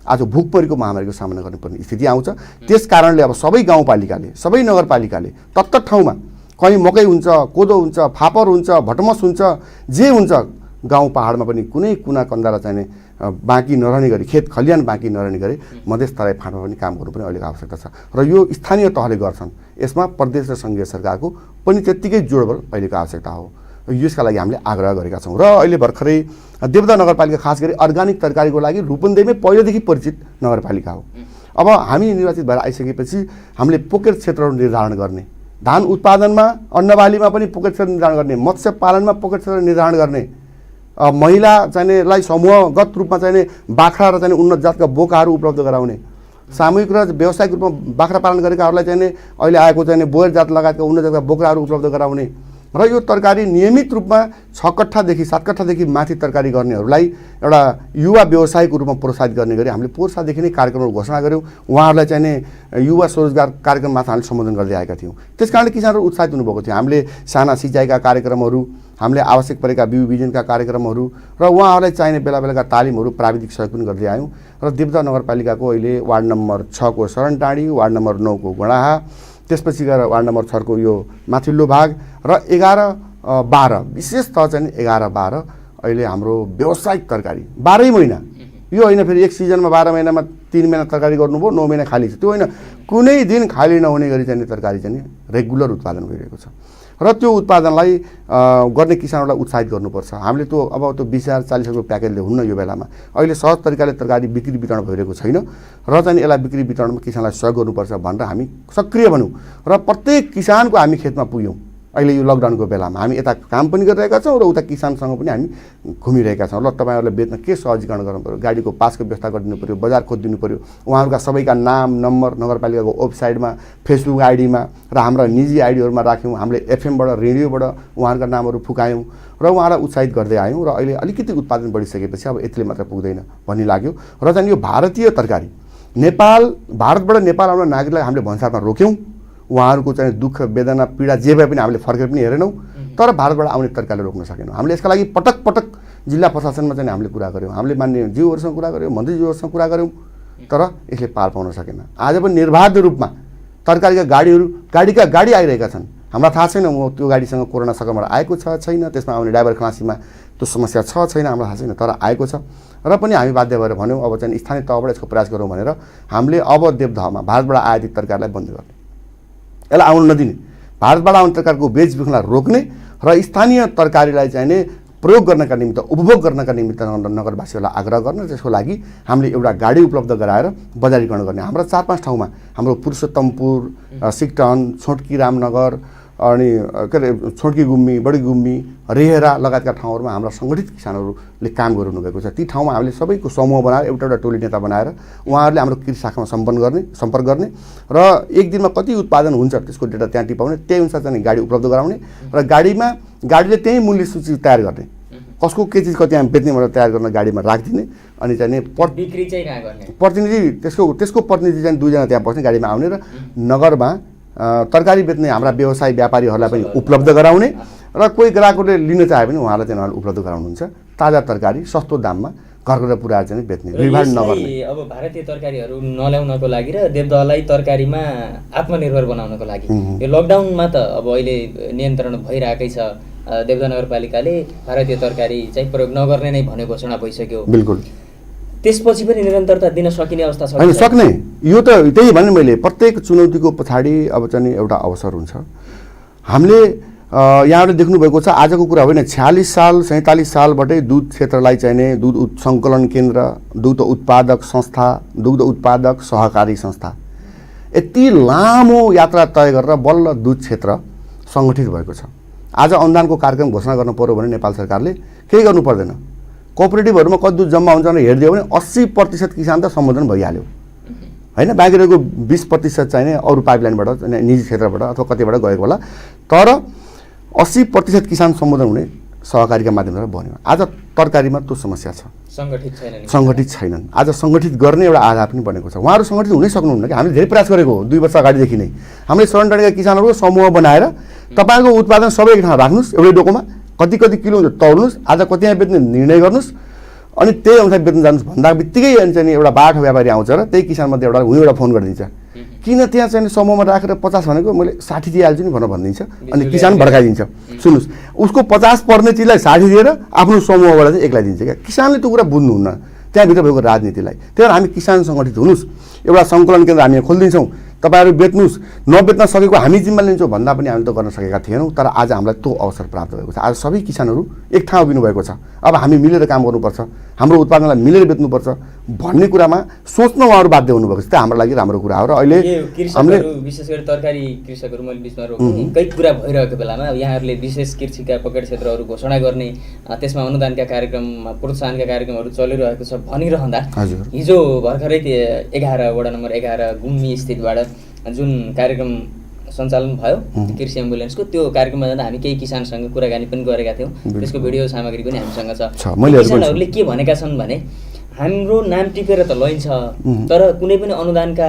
आज भोकमरीको महामारीको सामना गर्नुपर्ने स्थिति आउँछ। त्यस कारणले अब सबै गाउँपालिकाले सबै नगरपालिकाले तत्त ठाउँमा कहीँ मकै हुन्छ, कोदो हुन्छ, फापर हुन्छ, भटमस हुन्छ, जे हुन्छ, गाउँ पहाडमा पनि कुनै कुना कन्दारा चाहिने बाँकी नरहने गरी, खेत खलियान बाँकी नरहने गरी मधेस तराई फाँटमा पनि काम गर्नु पनि अहिलेको आवश्यकता छ र यो स्थानीय तहले गर्छन्। यसमा प्रदेश र सङ्घीय सरकारको पनि त्यत्तिकै जोडबल अहिलेको आवश्यकता हो। यसका लागि हामीले आग्रह गरेका छौँ। र अहिले भर्खरै देवदा नगरपालिका खास गरी अर्ग्यानिक तरकारीको लागि रूपन्देहीमै पहिलेदेखि परिचित नगरपालिका हो। अब हामी निर्वाचित भएर आइसकेपछि हामीले पोकेट क्षेत्रहरू निर्धारण गर्ने, धान उत्पादनमा अन्नबालीमा पनि पोकेट क्षेत्र निर्धारण गर्ने, मत्स्य पालनमा पोकेट क्षेत्र निर्धारण गर्ने, महिला चाहिनेलाई समूहगत रूपमा चाहिने बाख्रा र चाहिने उन्नत जातका बोकाहरू उपलब्ध गराउने, सामूहिक र व्यावसायिक रूपमा बाख्रा पालन गरेकाहरूलाई चाहिने अहिले आएको चाहिने बोयर जात लगायतका उन्नत जातका बोक्राहरू उपलब्ध गराउने र यो तरकारी नियमित रूपमा 6 कट्ठादेखि 7 कट्ठादेखि माथि तरकारी गर्नेहरूलाई एउटा युवा व्यवसायको रूपमा प्रोत्साहित गर्ने गरी हामीले पोहोर सालदेखि नै कार्यक्रमहरू घोषणा गऱ्यौँ। उहाँहरूलाई चाहिने युवा स्वरोजगार कार्यक्रममाथि हामीले सम्बोधन गर्दै आएका थियौँ। त्यस कारणले किसानहरू उत्साहित हुनुभएको थियो। हामीले साना सिँचाइका कार्यक्रमहरू, हामीले आवश्यक परेका बिउ बिजनका कार्यक्रमहरू र उहाँहरूलाई चाहिने बेला बेलाका तालिमहरू प्राविधिक सहयोग पनि गर्दै आयौँ। र देवदा नगरपालिकाको अहिले वार्ड नम्बर 6 को शरणटाँडी, वार्ड नम्बर 9 को गणाहा, त्यसपछि गएर वार्ड नम्बर 4 को यो माथिल्लो भाग र 11-12 विशेषतः चाहिँ 11-12 अहिले हाम्रो व्यावसायिक तरकारी 12 महिना, यो होइन फेरि एक सिजनमा 12 महिनामा 3 महिना तरकारी गर्नुभयो, 9 महिना खाली छ, त्यो होइन। कुनै दिन खाली नहुने गरी चाहिँ तरकारी चाहिँ रेगुलर उत्पादन भइरहेको छ र त्यो उत्पादनलाई गर्ने किसानहरूलाई उत्साहित गर्नुपर्छ। हामीले त्यो अब त्यो 20,000-40,000 रुपियाँ प्याकेजले हुन्न यो बेलामा। अहिले सहज तरिकाले तरकारी बिक्री वितरण भइरहेको छैन र चाहिँ यसलाई बिक्री वितरणमा किसानलाई सहयोग गर्नुपर्छ भनेर हामी सक्रिय बन्यौँ र प्रत्येक किसानको हामी खेतमा पुग्यौँ। अहिले यो लकडाउनको बेलामा हामी यता काम पनि गरिरहेका छौँ र उता किसानसँग पनि हामी घुमिरहेका छौँ। ल तपाईँहरूलाई बेच्न के सहजीकरण गर्नु पऱ्यो, गाडीको पासको व्यवस्था गरिदिनु पऱ्यो, बजार खोजिदिनु पऱ्यो, उहाँहरूका सबैका नाम नम्बर नगरपालिकाको वेबसाइटमा, फेसबुक आइडीमा र हाम्रा निजी आइडीहरूमा राख्यौँ। हामीले एफएमबाट रेडियोबाट उहाँहरूका नामहरू फुकायौँ र उहाँलाई उत्साहित गर्दै आयौँ। र अहिले अलिकति उत्पादन बढिसकेपछि अब यतिले मात्र पुग्दैन भन्ने लाग्यो र चाहिँ यो भारतीय तरकारी भारतबाट नेपाल आउने नागरिकलाई हामीले भन्सारमा रोक्यौँ। उहाँहरूको चाहिँ दुःख वेदना पीडा जे भए पनि हामीले फर्केर पनि हेरेनौँ, तर भारतबाट आउने तरकारीले रोक्न सकेनौँ। हामीले यसका लागि पटक पटक जिल्ला प्रशासनमा चाहिँ हामीले कुरा गऱ्यौँ, हामीले मान्य ज्यूहरूसँग कुरा गऱ्यौँ, मन्त्रीज्यूहरूसँग कुरा गऱ्यौँ, तर यसले पार पाउन सकेन। आज पनि निर्बाध रूपमा तरकारीका गाडी आइरहेका छन्। हामीलाई थाहा छैन त्यो गाडीसँग कोरोना संक्रमण आएको छ छैन, त्यसमा आउने ड्राइभर खलासीमा त्यो समस्या छ छैन हामीलाई थाहा छैन, तर आएको छ। र पनि हामी बाध्य भएर भन्यौँ अब चाहिँ स्थानीय तहबाट यसको प्रयास गरौँ भनेर हामीले अब देवदहमा भारतबाट आयातित तरकारीलाई बन्द गर्ने, यसलाई आउन नदिने, भारतबाट आउने तरकारीको बेचबिखनलाई रोक्ने र स्थानीय तरकारीलाई चाहिने प्रयोग गर्नका निमित्त उपभोग गर्नका निमित्त नगरवासीहरूलाई आग्रह गर्ने। त्यसको लागि हामीले एउटा गाडी उपलब्ध गराएर बजारीकरण गर्ने। हाम्रा 4-5 ठाउँमा हाम्रो पुरुषोत्तमपुर, सिक्टन, छोटकी रामनगर अनि के अरे छोटकी गुम्मी, बडी गुम्मी, रेहेरा लगायतका ठाउँहरूमा हाम्रा सङ्गठित किसानहरूले काम गरिरहनु भएको छ। ती ठाउँमा हामीले सबैको समूह बनाएर एउटा टोली नेता बनाएर उहाँहरूले हाम्रो कृषि शाखामा सम्पर्क गर्ने र एक दिनमा कति उत्पादन हुन्छ त्यसको डेटा त्यहाँ टिपाउने, त्यही अनुसार चाहिँ गाडी उपलब्ध गराउने र गाडीले त्यही मूल्य सूची तयार गर्ने, कसको के चिज कति हामी बेच्ने भनेर तयार गर्न गाडीमा राखिदिने। अनि चाहिँ बिक्री चाहिँ कहाँ गर्ने, प्रतिनिधि त्यसको प्रतिनिधि चाहिँ 2 जना त्यहाँ बस्ने, गाडीमा आउने र नगरमा तरकारी बेच्ने हाम्रा व्यवसायी व्यापारीहरूलाई पनि उपलब्ध गराउने र कोही ग्राहकहरूले लिन चाहे पनि उहाँलाई चाहिँ उहाँले उपलब्ध गराउनुहुन्छ। ताजा तरकारी सस्तो दाममा घर घर पुऱ्याएर चाहिँ बेच्ने, विभाजन नगर्ने। अब भारतीय तरकारीहरू नल्याउनको लागि र देवदहलाई तरकारीमा आत्मनिर्भर बनाउनको लागि यो लकडाउनमा त अब अहिले नियन्त्रण भइरहेकै छ। देवदह नगरपालिकाले भारतीय तरकारी चाहिँ प्रयोग नगर्ने नै भन्ने घोषणा भइसक्यो। बिल्कुल। त्यसपछि पनि निरन्तरता दिन सकिने अवस्था छ? होइन, सक्ने। यो त त्यही भने मैले प्रत्येक चुनौतीको पछाडि अब चाहिँ एउटा अवसर हुन्छ। हामीले यहाँले देख्नुभएको छ, आजको कुरा होइन, 46 साल 47 सालबाटै दुध क्षेत्रलाई चाहिने दुध सङ्कलन केन्द्र, दुध उत्पादक संस्था, दुग्ध उत्पादक सहकारी संस्था, यति लामो यात्रा तय गरेर बल्ल दुध क्षेत्र सङ्गठित भएको छ। आज अनुदानको कार्यक्रम घोषणा गर्नु पर्यो भने नेपाल सरकारले केही गर्नु पर्दैन। कोअपरेटिभहरूमा कति दुध जम्मा हुन्छ भने हेरिदियो भने 80% किसान त सम्बोधन भइहाल्यो होइन। बाँकी रहेको 20% चाहिने अरू पाइपलाइनबाट, निजी क्षेत्रबाट अथवा कतिबाट गएको होला, तर 80% किसान सम्बोधन हुने सहकारीका माध्यमबाट बन्यो। आज तरकारीमा त्यो समस्या छ, सङ्गठित छैनन्। आज सङ्गठित गर्ने एउटा आधार पनि बनेको छ। उहाँहरू सङ्गठित हुनै सक्नुहुन्न कि हामीले धेरै प्रयास गरेको हो 2 वर्ष अगाडिदेखि नै। हामीले सरनटारीका किसानहरूको समूह बनाएर तपाईँको उत्पादन सबै एक ठाउँ राख्नुहोस्, एउटै डोकोमा कति किलो हुन्छ तौल्नुहोस्, आज कतिमा बेच्ने निर्णय गर्नुहोस्, अनि त्यही अनुसार बेच्न जानुहोस् भन्दा बित्तिकै चाहिँ एउटा बाठो व्यापारी आउँछ र त्यही किसानमध्ये एउटा हुँबाट फोन गरिदिन्छ, किन त्यहाँ चाहिँ समूहमा राखेर 50 भनेको मैले 60 दिइहाल्छु नि भनेर भनिदिन्छ। अनि किसान भड्काइदिन्छ। सुन्नुहोस्, उसको 50 पर्ने चिजलाई 60 दिएर आफ्नो समूहबाट चाहिँ एक्लै दिन्छ क्या। किसानले त्यो कुरा बुझ्नुहुन्न त्यहाँभित्र भएको राजनीतिलाई। त्यही भएर हामी किसान सङ्गठित हुनुहोस्, एउटा सङ्कलन केन्द्र हामी खोलिदिन्छौँ, तपाईँहरू बेच्नुहोस्, नबेच्न सकेको हामी जिम्मा लिन्छौँ भन्दा पनि हामीले त गर्न सकेका थिएनौँ। तर आज हामीलाई त्यो अवसर प्राप्त भएको छ। आज सबै किसानहरू एक ठाउँ उभिनुभएको छ। अब हामी मिलेर काम गर्नुपर्छ, हाम्रो उत्पादनलाई मिलेर बेच्नुपर्छ भन्ने कुरामा सोच्न उहाँहरू बाध्य हुनुभएको छ। त्यो हाम्रो लागि राम्रो कुरा हो। र अहिले हामीले विशेष गरी तरकारी कृषकहरू मैले बिचमा रोक्ने कहीँ कुरा भइरहेको बेलामा यहाँहरूले विशेष कृषिका पकेट क्षेत्रहरू घोषणा गर्ने, त्यसमा अनुदानका कार्यक्रम, प्रोत्साहनका कार्यक्रमहरू चलिरहेको छ भनिरहँदा हिजो भर्खरै 11 वडा नम्बर 11 गुम्मी स्थितबाट जुन कार्यक्रम सञ्चालन भयो कृषि एम्बुलेन्सको, त्यो कार्यक्रममा जाँदा हामी केही किसानसँग कुराकानी पनि गरेका थियौँ। त्यसको भिडियो सामग्री पनि हामीसँग छ। किसानहरूले के भनेका छन् भने हाम्रो नाम टिपेर त लैन्छ, तर कुनै पनि अनुदानका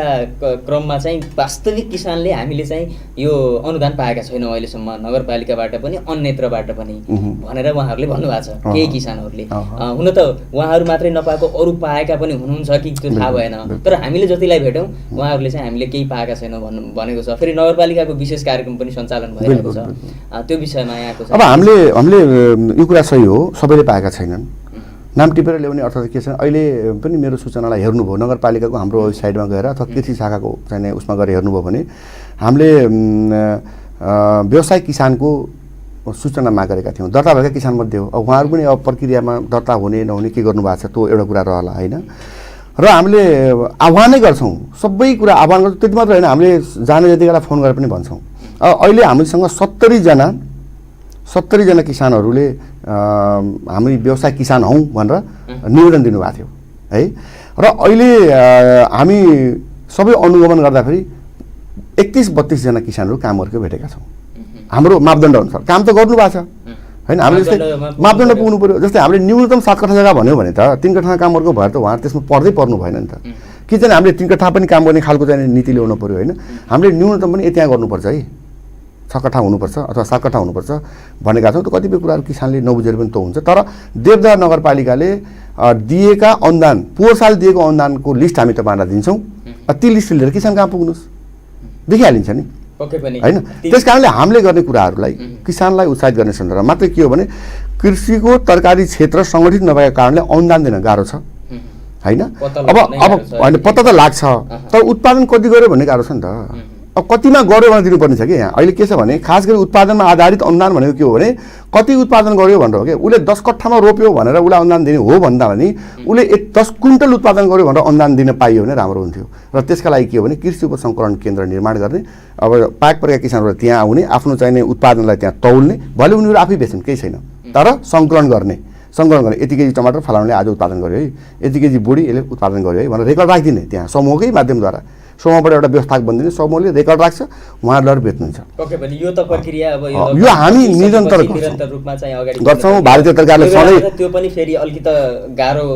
क्रममा चाहिँ वास्तविक किसानले हामीले चाहिँ यो अनुदान पाएका छैनौँ अहिलेसम्म, नगरपालिकाबाट पनि अन्यत्रबाट पनि भनेर उहाँहरूले भन्नुभएको छ। केही किसानहरूले हुन त उहाँहरू मात्रै नपाएको अरू पाएका पनि हुनुहुन्छ कि त्यो थाहा भएन, तर हामीले जतिलाई भेट्यौँ उहाँहरूले चाहिँ हामीले केही पाएका छैनौँ भनेको छ। फेरि नगरपालिकाको विशेष कार्यक्रम पनि सञ्चालन भइरहेको छ। त्यो विषयमा यहाँको अब हामीले यो कुरा सही हो, सबैले पाएका छैनन्। नाम टिपेर ल्याउने अर्थ के छ, अहिले पनि मेरो सूचनालाई हेर्नुभयो नगरपालिकाको हाम्रो वेबसाइटमा गएर अथवा कृषि शाखाको चाहिँ उसमा गएर हेर्नुभयो भने हामीले व्यवसाय किसानको सूचना माग गरेका थियौँ। दर्ता भएका किसानमध्ये हो। अब उहाँहरू पनि अब प्रक्रियामा दर्ता हुने नहुने के गर्नुभएको छ त्यो एउटा कुरा रहला होइन। र हामीले आह्वानै गर्छौँ, सबै कुरा आह्वान गर्छौँ। त्यति मात्र होइन, हामीले जाने जतिखेर फोन गरेर पनि भन्छौँ। अहिले हामीसँग 70 जना किसानहरूले हामी व्यवसाय किसान हौँ भनेर निवेदन दिनुभएको थियो है। र अहिले हामी सबै अनुगमन गर्दाखेरि 31-32 जना किसानहरू काम गरेको भेटेका छौँ हाम्रो मापदण्ड अनुसार। काम त गर्नुभएको छ होइन। हामीले जस्तै मापदण्ड पुग्नु पऱ्यो। जस्तै हामीले न्यूनतम 7 कठा जग्गा भन्यो भने त 3 कठा काम गरेको भएर त उहाँहरू त्यसमा पर्दै पर्नु भएन नि त। कि चाहिँ हामीले 3 कठा पनि काम गर्ने खालको चाहिँ नीति ल्याउनु पऱ्यो होइन। हामीले न्यूनतम पनि त्यहाँ गर्नुपर्छ है, 6 कठा हुनुपर्छ अथवा 7 कठा हुनुपर्छ भनेका छौँ। त कतिपय कुराहरू किसानले नबुझेर पनि त हुन्छ। तर देवदह नगरपालिकाले दिएका अनुदान, पोहोर साल दिएको अनुदानको लिस्ट हामी तपाईँहरूलाई दिन्छौँ। ती लिस्ट लिएर किसान कहाँ पुग्नुहोस् देखिहालिन्छ नि होइन। त्यस कारणले हामीले गर्ने कुराहरूलाई किसानलाई उत्साहित गर्ने सन्दर्भमा मात्रै के हो भने कृषिको तरकारी क्षेत्र सङ्गठित नभएका कारणले अनुदान दिन गाह्रो छ होइन। अब होइन, पत्ता त लाग्छ, तर उत्पादन कति गर्यो भन्ने गाह्रो छ नि त। अब कतिमा गर्यो भनेर दिनुपर्ने छ कि यहाँ। अहिले के छ भने खास गरी उत्पादनमा आधारित अनुदान भनेको के हो भने कति उत्पादन गर्यो भनेर हो कि। उसले 10 कट्ठामा रोप्यो भनेर उसलाई अनुदान दिने हो भन्दा पनि उसले 10 क्विन्टल उत्पादन गर्यो भनेर अनुदान दिन पाइयो भने राम्रो हुन्थ्यो। र त्यसका लागि के हो भने कृषि उपसङ्कलन केन्द्र निर्माण गर्ने, अब पाक परेका किसानहरू त्यहाँ आउने, आफ्नो चाहिने उत्पादनलाई त्यहाँ तौल्ने, भले उनीहरू आफै बेच्छन् केही छैन, तर सङ्कलन गर्ने यति केजी टमाटर फलाउनेले आज उत्पादन गर्यो है, यति केजी बोडी यसले उत्पादन गर्यो है भनेर रेकर्ड राखिदिने त्यहाँ समूहकै माध्यमद्वारा। समूहबाट एउटा व्यवस्थापक बनिदिने, समूहले रेकर्ड राख्छ, उहाँहरूले बेच्नुहुन्छ। ओके, भने यो त प्रक्रिया अब यो हामी निरन्तर रूपमा चाहिँ अगाडि गर्छौँ। भारतीय सरकारले सधैँ त्यो पनि फेरि अलिकति गाह्रो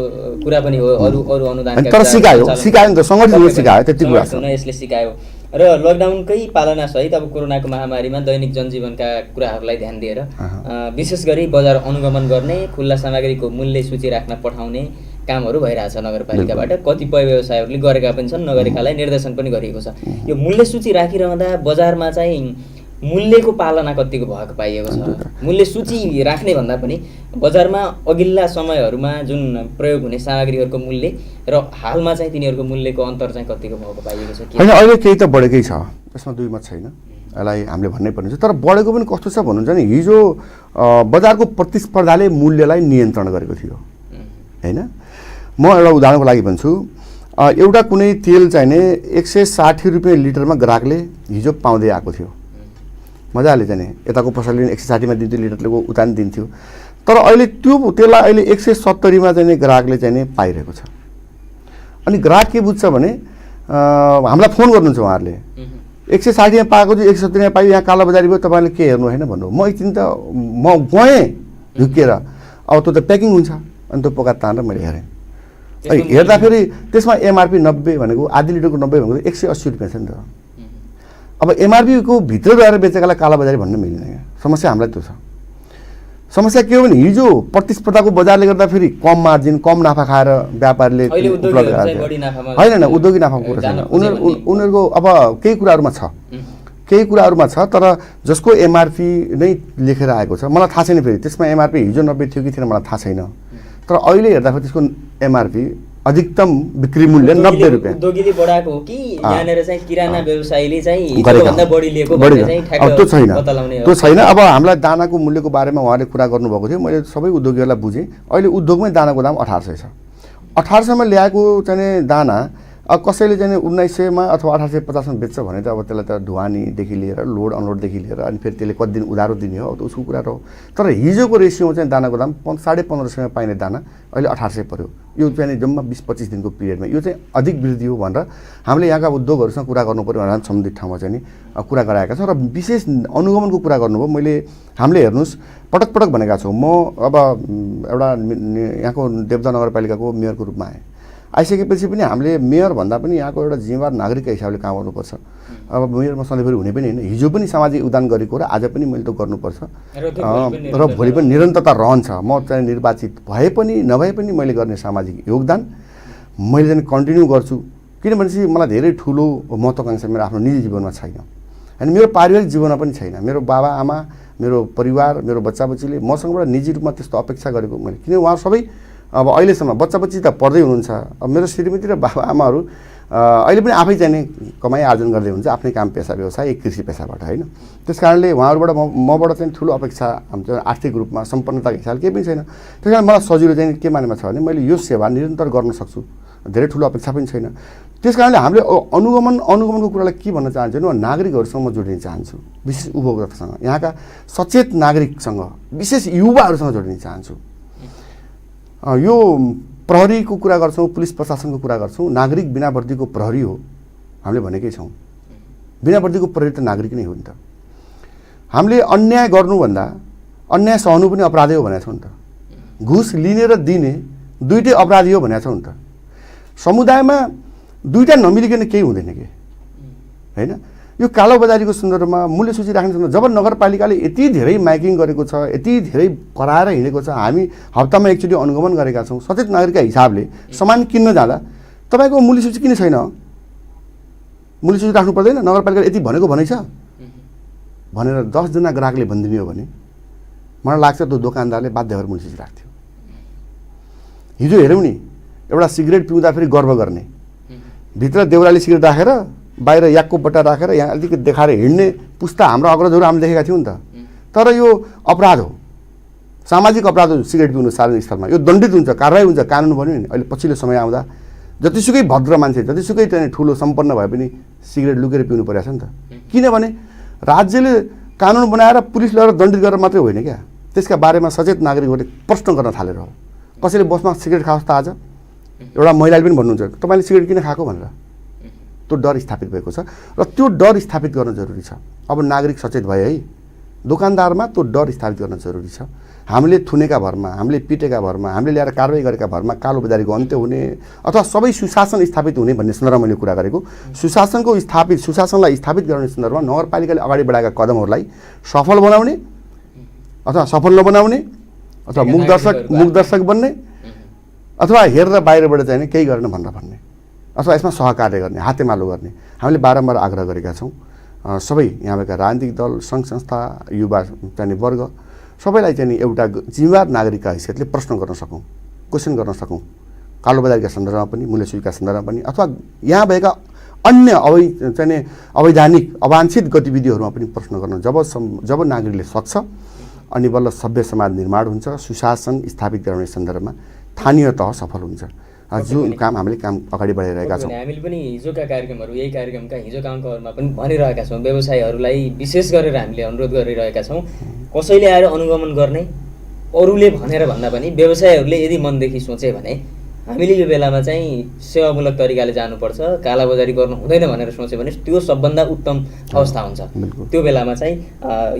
कुरा पनि हो, अरू अनुदान तर सिकायो नि त, सङ्गठित सिकायो, त्यति कुरा छ। यसले सिकायो र लकडाउनकै पालना सहित अब कोरोनाको महामारीमा दैनिक जनजीवनका कुराहरूलाई ध्यान दिएर विशेष गरी बजार अनुगमन गर्ने, खुल्ला सामग्रीको मूल्य सूची राख्न पठाउने कामहरू भइरहेछ नगरपालिकाबाट। कतिपय व्यवसायहरूले गरेका पनि छन्, नगरेकालाई निर्देशन पनि गरिएको छ। यो मूल्य सूची राखिरहँदा बजारमा चाहिँ मूल्यको पालना कतिको भएको पाइएको छ? मूल्य सूची राख्ने भन्दा पनि बजारमा अघिल्ला समयहरूमा जुन प्रयोग हुने सामग्रीहरूको मूल्य र हालमा चाहिँ तिनीहरूको मूल्यको अन्तर चाहिँ कतिको भएको पाइएको छ? होइन, अहिले केही त बढेकै छ, त्यसमा दुई मत छैन, यसलाई हामीले भन्नै पर्ने छ। तर बढेको पनि कस्तो छ भन्नुहुन्छ नि, हिजो बजारको प्रतिस्पर्धाले मूल्यलाई नियन्त्रण गरेको थियो होइन। म एउटा उदाहरणको लागि भन्छु, एउटा कुनै तेल चाहिने 160 रुपियाँ लिटरमा ग्राहकले हिजो पाउँदै आएको थियो, मजाले चाहिँ यताको पसलले 160 मा दिन्थ्यो, लिटरले उतान दिन्थ्यो। तर अहिले त्यो तेललाई अहिले 170 मा चाहिँ ग्राहकले चाहिँ पाइरहेको छ। अनि ग्राहक के बुझ्छ भने हामीलाई फोन गर्नुहुन्छ उहाँहरूले, 160 मा पाएको चाहिँ 170 मा पायो, यहाँ कालोबजारी भयो, तपाईँले के हेर्नु होइन भन्नु। म एकदिन त म गएँ झुक्किएर, अब त्यो त प्याकिङ हुन्छ, अनि त्यो पोका तानेर मैले हेरेँ। हेर्दाखेरि त्यसमा एमआरपी 90 भनेको, आधी लिटरको 90 भनेको 180 रुपियाँ छ नि त। अब एमआरपीको भित्र गएर बेचेकालाई कालोबजारी भन्न मिल्दैन क्या। समस्या हामीलाई त्यो छ। समस्या के हो भने हिजो प्रतिस्पर्धाको बजारले गर्दा फेरि कम मार्जिन, कम नाफा खाएर व्यापारीले उपलब्ध गराएको होइन, उद्योगी नाफाको कुरा छैन। उनीहरूको अब केही कुराहरूमा छ, तर जसको एमआरपी नै लेखेर आएको छ। मलाई थाहा छैन फेरि त्यसमा एमआरपी हिजो 90 थियो कि थिएन, मलाई थाहा छैन। तर अहिले हेर्दाखेरि त्यसको एमआरपी अधिकतम बिक्री मूल्य 90 रुपियाँ उद्योगीले बढाएको हो कि यहाँनिर चाहिँ किराना व्यवसायीले चाहिँ भन्दा बढी लिएको भन्ने चाहिँ ठ्याक्क बताउने हो? त्यो छैन। अब हामीलाई दानाको मूल्यको बारेमा उहाँले कुरा गर्नुभएको थियो, मैले सबै उद्योगीहरूलाई बुझेँ। अहिले उद्योगमै दानाको दाम 1800 छ। 1800 मा ल्याएको चाहिँ दाना अब कसैले चाहिँ 1900 मा अथवा 1850 मा बेच्छ भने त अब त्यसलाई त ढुवानीदेखि लिएर लोड अनलोडदेखि लिएर अनि फेरि त्यसले कति दिन उधारो दिने हो, त उसको कुरा हो। तर हिजोको रेसियोमा चाहिँ दानाको दाम 1550 मा पाइने दाना अहिले 1800 पर्यो। यो चाहिँ जम्मा 20-25 दिनको पिरियडमा यो चाहिँ अधिक वृद्धि हो भनेर हामीले यहाँका उद्योगहरूसँग कुरा गर्नु पर्यो भनेर सम्बन्धित ठाउँमा चाहिँ कुरा गराएका छौँ। र विशेष अनुगमनको कुरा गर्नुभयो, मैले हामीले हेर्नुहोस् पटक पटक भनेका छौँ। म अब एउटा यहाँको देवता नगरपालिकाको मेयरको रूपमा आइसकेपछि पनि हामीले मेयर भन्दा पनि यहाँको एउटा जिम्मेवार नागरिकको हिसाबले काम गर्नुपर्छ। अब मेयरमा सधैँभरि हुने पनि होइन, हिजो पनि सामाजिक योगदान गरेको र आज पनि मैले त गर्नुपर्छ र भोलि पनि निरन्तरता रहन्छ। म चाहिँ निर्वाचित भए पनि नभए पनि मैले गर्ने सामाजिक योगदान मैले चाहिँ कन्टिन्यू गर्छु, किनभने मलाई धेरै ठुलो महत्त्वाकांक्षा मेरो आफ्नो निजी जीवनमा छैन अनि मेरो पारिवारिक जीवनमा पनि छैन। मेरो बाबा आमा, मेरो परिवार, मेरो बच्चा बच्चीले मसँगबाट निजी रूपमा त्यस्तो अपेक्षा गरेको मैले, किन उहाँ सबै अब अहिलेसम्म बच्चा बच्ची त पढ्दै हुनुहुन्छ। अब मेरो श्रीमती र बाबा आमाहरू अहिले पनि आफै चाहिँ कमाइ आर्जन गर्दै हुन्छ, आफ्नै काम पेसा व्यवसाय कृषि पेसाबाट होइन। त्यस कारणले उहाँहरूबाट मबाट चाहिँ ठुलो अपेक्षा हाम्रो आर्थिक रूपमा सम्पन्नताको हिसाबले केही पनि छैन। त्यस कारण मलाई सजिलो चाहिँ के मानेमा छ भने मैले यो सेवा निरन्तर गर्न सक्छु, धेरै ठुलो अपेक्षा पनि छैन। त्यस कारणले हामीले अनुगमनको कुरालाई के भन्न चाहन्छु भने नागरिकहरूसँग म जोडिन चाहन्छु, विशेष उपभोक्तासँग, यहाँका सचेत नागरिकसँग, विशेष युवाहरूसँग जोडिन चाहन्छु। यो प्रहरीको कुरा गर्छौँ, पुलिस प्रशासनको कुरा गर्छौँ, नागरिक बिना वर्दीको प्रहरी हो हामीले भनेकै छौँ। बिना वर्दीको प्रहरी त नागरिक नै हो नि त। हामीले अन्याय गर्नुभन्दा अन्याय सहनु पनि अपराधी हो भनेको छौँ नि त। घुस लिने र दिने दुइटै अपराधी हो भनेको छौँ नि त। समुदायमा दुईटा नमिलिकन केही हुँदैन के होइन। यो कालोबजारीको सन्दर्भमा मूल्य सूची राख्ने सन्दर्भमा जब नगरपालिकाले यति धेरै माइकिङ गरेको छ, यति धेरै कराएर हिँडेको छ, हामी हप्तामा एकचोटि अनुगमन गरेका छौँ। सचेत नागरिकका हिसाबले सामान किन्न जाँदा तपाईँको मूल्य सूची किन छैन? मूल्य सूची राख्नु पर्दैन? नगरपालिकाले यति भनेको भनै छ भनेर 10 जना ग्राहकले भनिदिने हो भने मलाई लाग्छ त्यो दोकानदारले बाध्य भएर मूल्य सूची राख्थ्यो। हिजो हेरौँ नि, एउटा सिगरेट पिउँदाखेरि गर्व गर्ने, भित्र देउराली सिगरेट राखेर बाहिर याकको बट्टा राखेर यहाँ अलिकति देखाएर हिँड्ने पुस्ता हाम्रो अग्रजहरू हामीले देखेका थियौँ नि त। तर यो अपराध हो, सामाजिक अपराध हो सिगरेट पिउनु सार्वजनिक स्थलमा। यो दण्डित हुन्छ, कारवाही हुन्छ, कानुन बन्यो नि। अहिले पछिल्लो समय आउँदा जतिसुकै भद्र मान्छे, जतिसुकै चाहिँ ठुलो सम्पन्न भए पनि सिगरेट लुकेर पिउनु परिरहेछ नि त। किनभने राज्यले कानुन बनाएर पुलिस लगेर दण्डित गरेर मात्रै होइन क्या, त्यसका बारेमा सचेत नागरिकहरूले प्रश्न गर्न थालेर हो। कसैले बसमा सिगरेट खाओस् त आज एउटा महिलाले पनि भन्नुहुन्छ तपाईँले सिगरेट किन खाएको भनेर, त्यो डर स्थापित भएको छ र त्यो डर स्थापित गर्न जरुरी छ। अब नागरिक सचेत भए है, दोकानदारमा त्यो डर स्थापित गर्न जरुरी छ। हामीले थुनेका भरमा, हामीले पिटेका भरमा, हामीले ल्याएर कारबाही गरेका भरमा कालोबजारीको अन्त्य हुने अथवा सबै सुशासन स्थापित हुने भन्ने सन्दर्भमा मैले कुरा गरेको। सुशासनलाई स्थापित गर्ने सन्दर्भमा नगरपालिकाले अगाडि बढाएका कदमहरूलाई सफल बनाउने अथवा सफल नबनाउने अथवा मुखदर्शक बन्ने अथवा हेरेर बाहिरबाट चाहिँ केही गर्न भन्ने अथवा यसमा सहकार्य गर्ने, हातेमालो गर्ने हामीले बारम्बार आग्रह गरेका छौँ। सबै यहाँ भएका राजनीतिक दल, सङ्घ संस्था, युवा चाहिने वर्ग सबैलाई चाहिँ एउटा जिम्मेवार नागरिकका हैसियतले प्रश्न गर्न सकौँ, क्वेसन गर्न सकौँ, कालोबजारीका सन्दर्भमा पनि, मूल्यसूचीका सन्दर्भमा पनि अथवा यहाँ भएका अन्य अवैधानिक अवांछित गतिविधिहरूमा पनि प्रश्न गर्न जब नागरिकले सक्छ अनि बल्ल सभ्य समाज निर्माण हुन्छ, सुशासन स्थापित गराउने सन्दर्भमा स्थानीय तह सफल हुन्छ। जुन काम हामीले अगाडि बढाइरहेका छौँ। हामीले पनि हिजोका कार्यक्रमहरू, यही कार्यक्रमका हिजोका अङ्कहरूमा पनि भनिरहेका छौँ, व्यवसायीहरूलाई विशेष गरेर हामीले अनुरोध गरिरहेका छौँ, कसैले आएर अनुगमन गर्ने, अरूले भनेर भन्दा पनि व्यवसायीहरूले यदि मनदेखि सोचे भने हामीले यो बेलामा चाहिँ सेवामूलक तरिकाले जानुपर्छ, कालाबजारी गर्नु हुँदैन भनेर सोच्यो भने त्यो सबभन्दा उत्तम अवस्था हुन्छ। त्यो बेलामा चाहिँ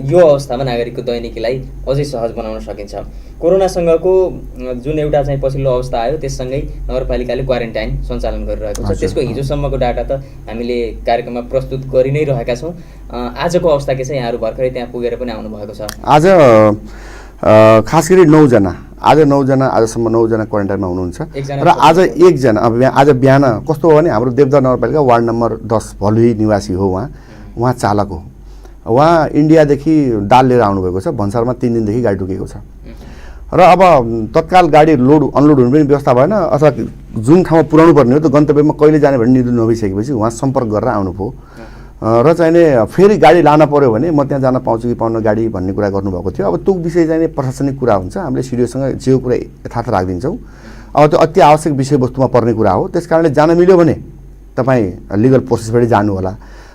यो अवस्थामा नागरिकको दैनिकीलाई अझै सहज बनाउन सकिन्छ। कोरोनासँगको जुन एउटा चाहिँ पछिल्लो अवस्था आयो त्यससँगै नगरपालिकाले क्वारेन्टाइन सञ्चालन गरिरहेको छ। त्यसको हिजोसम्मको डाटा त हामीले कार्यक्रममा प्रस्तुत गरि नै रहेका छौँ। आजको अवस्था के छ? यहाँहरू भर्खरै त्यहाँ पुगेर पनि आउनुभएको छ। आज खास गरी 9 जना, आजसम्म 9 जना क्वारेन्टाइनमा हुनुहुन्छ र आज 1 जना आज बिहान कस्तो हो भने हाम्रो देवदह नगरपालिका वार्ड नम्बर 10 भलुई निवासी हो। उहाँ चालक हो। उहाँ इन्डियादेखि दाल लिएर आउनुभएको छ। भन्सारमा 3 दिनदेखि गाडी टुकेको छ र अब तत्काल गाडी अनलोड हुने पनि व्यवस्था भएन अथवा जुन ठाउँमा पुर्याउनु पर्ने हो त्यो गन्तव्यमा कहिले जाने भन्ने निर्णय नभइसकेपछि उहाँ सम्पर्क गरेर आउनुभयो र चाहिने फेरि गाडी लान पर्यो भने म त्यहाँ जान पाउँछु कि पाउन गाडी भन्ने कुरा गर्नुभएको थियो। अब त्यो विषय चाहिँ प्रशासनिक कुरा हुन्छ, हामीले सिडिओसँग जे कुरा यथार्थ राखिदिन्छौँ। अब त्यो अति आवश्यक विषयवस्तुमा पर्ने कुरा हो, त्यस कारणले जान मिल्यो भने तपाईँ लिगल प्रोसेसबाटै जानु होला,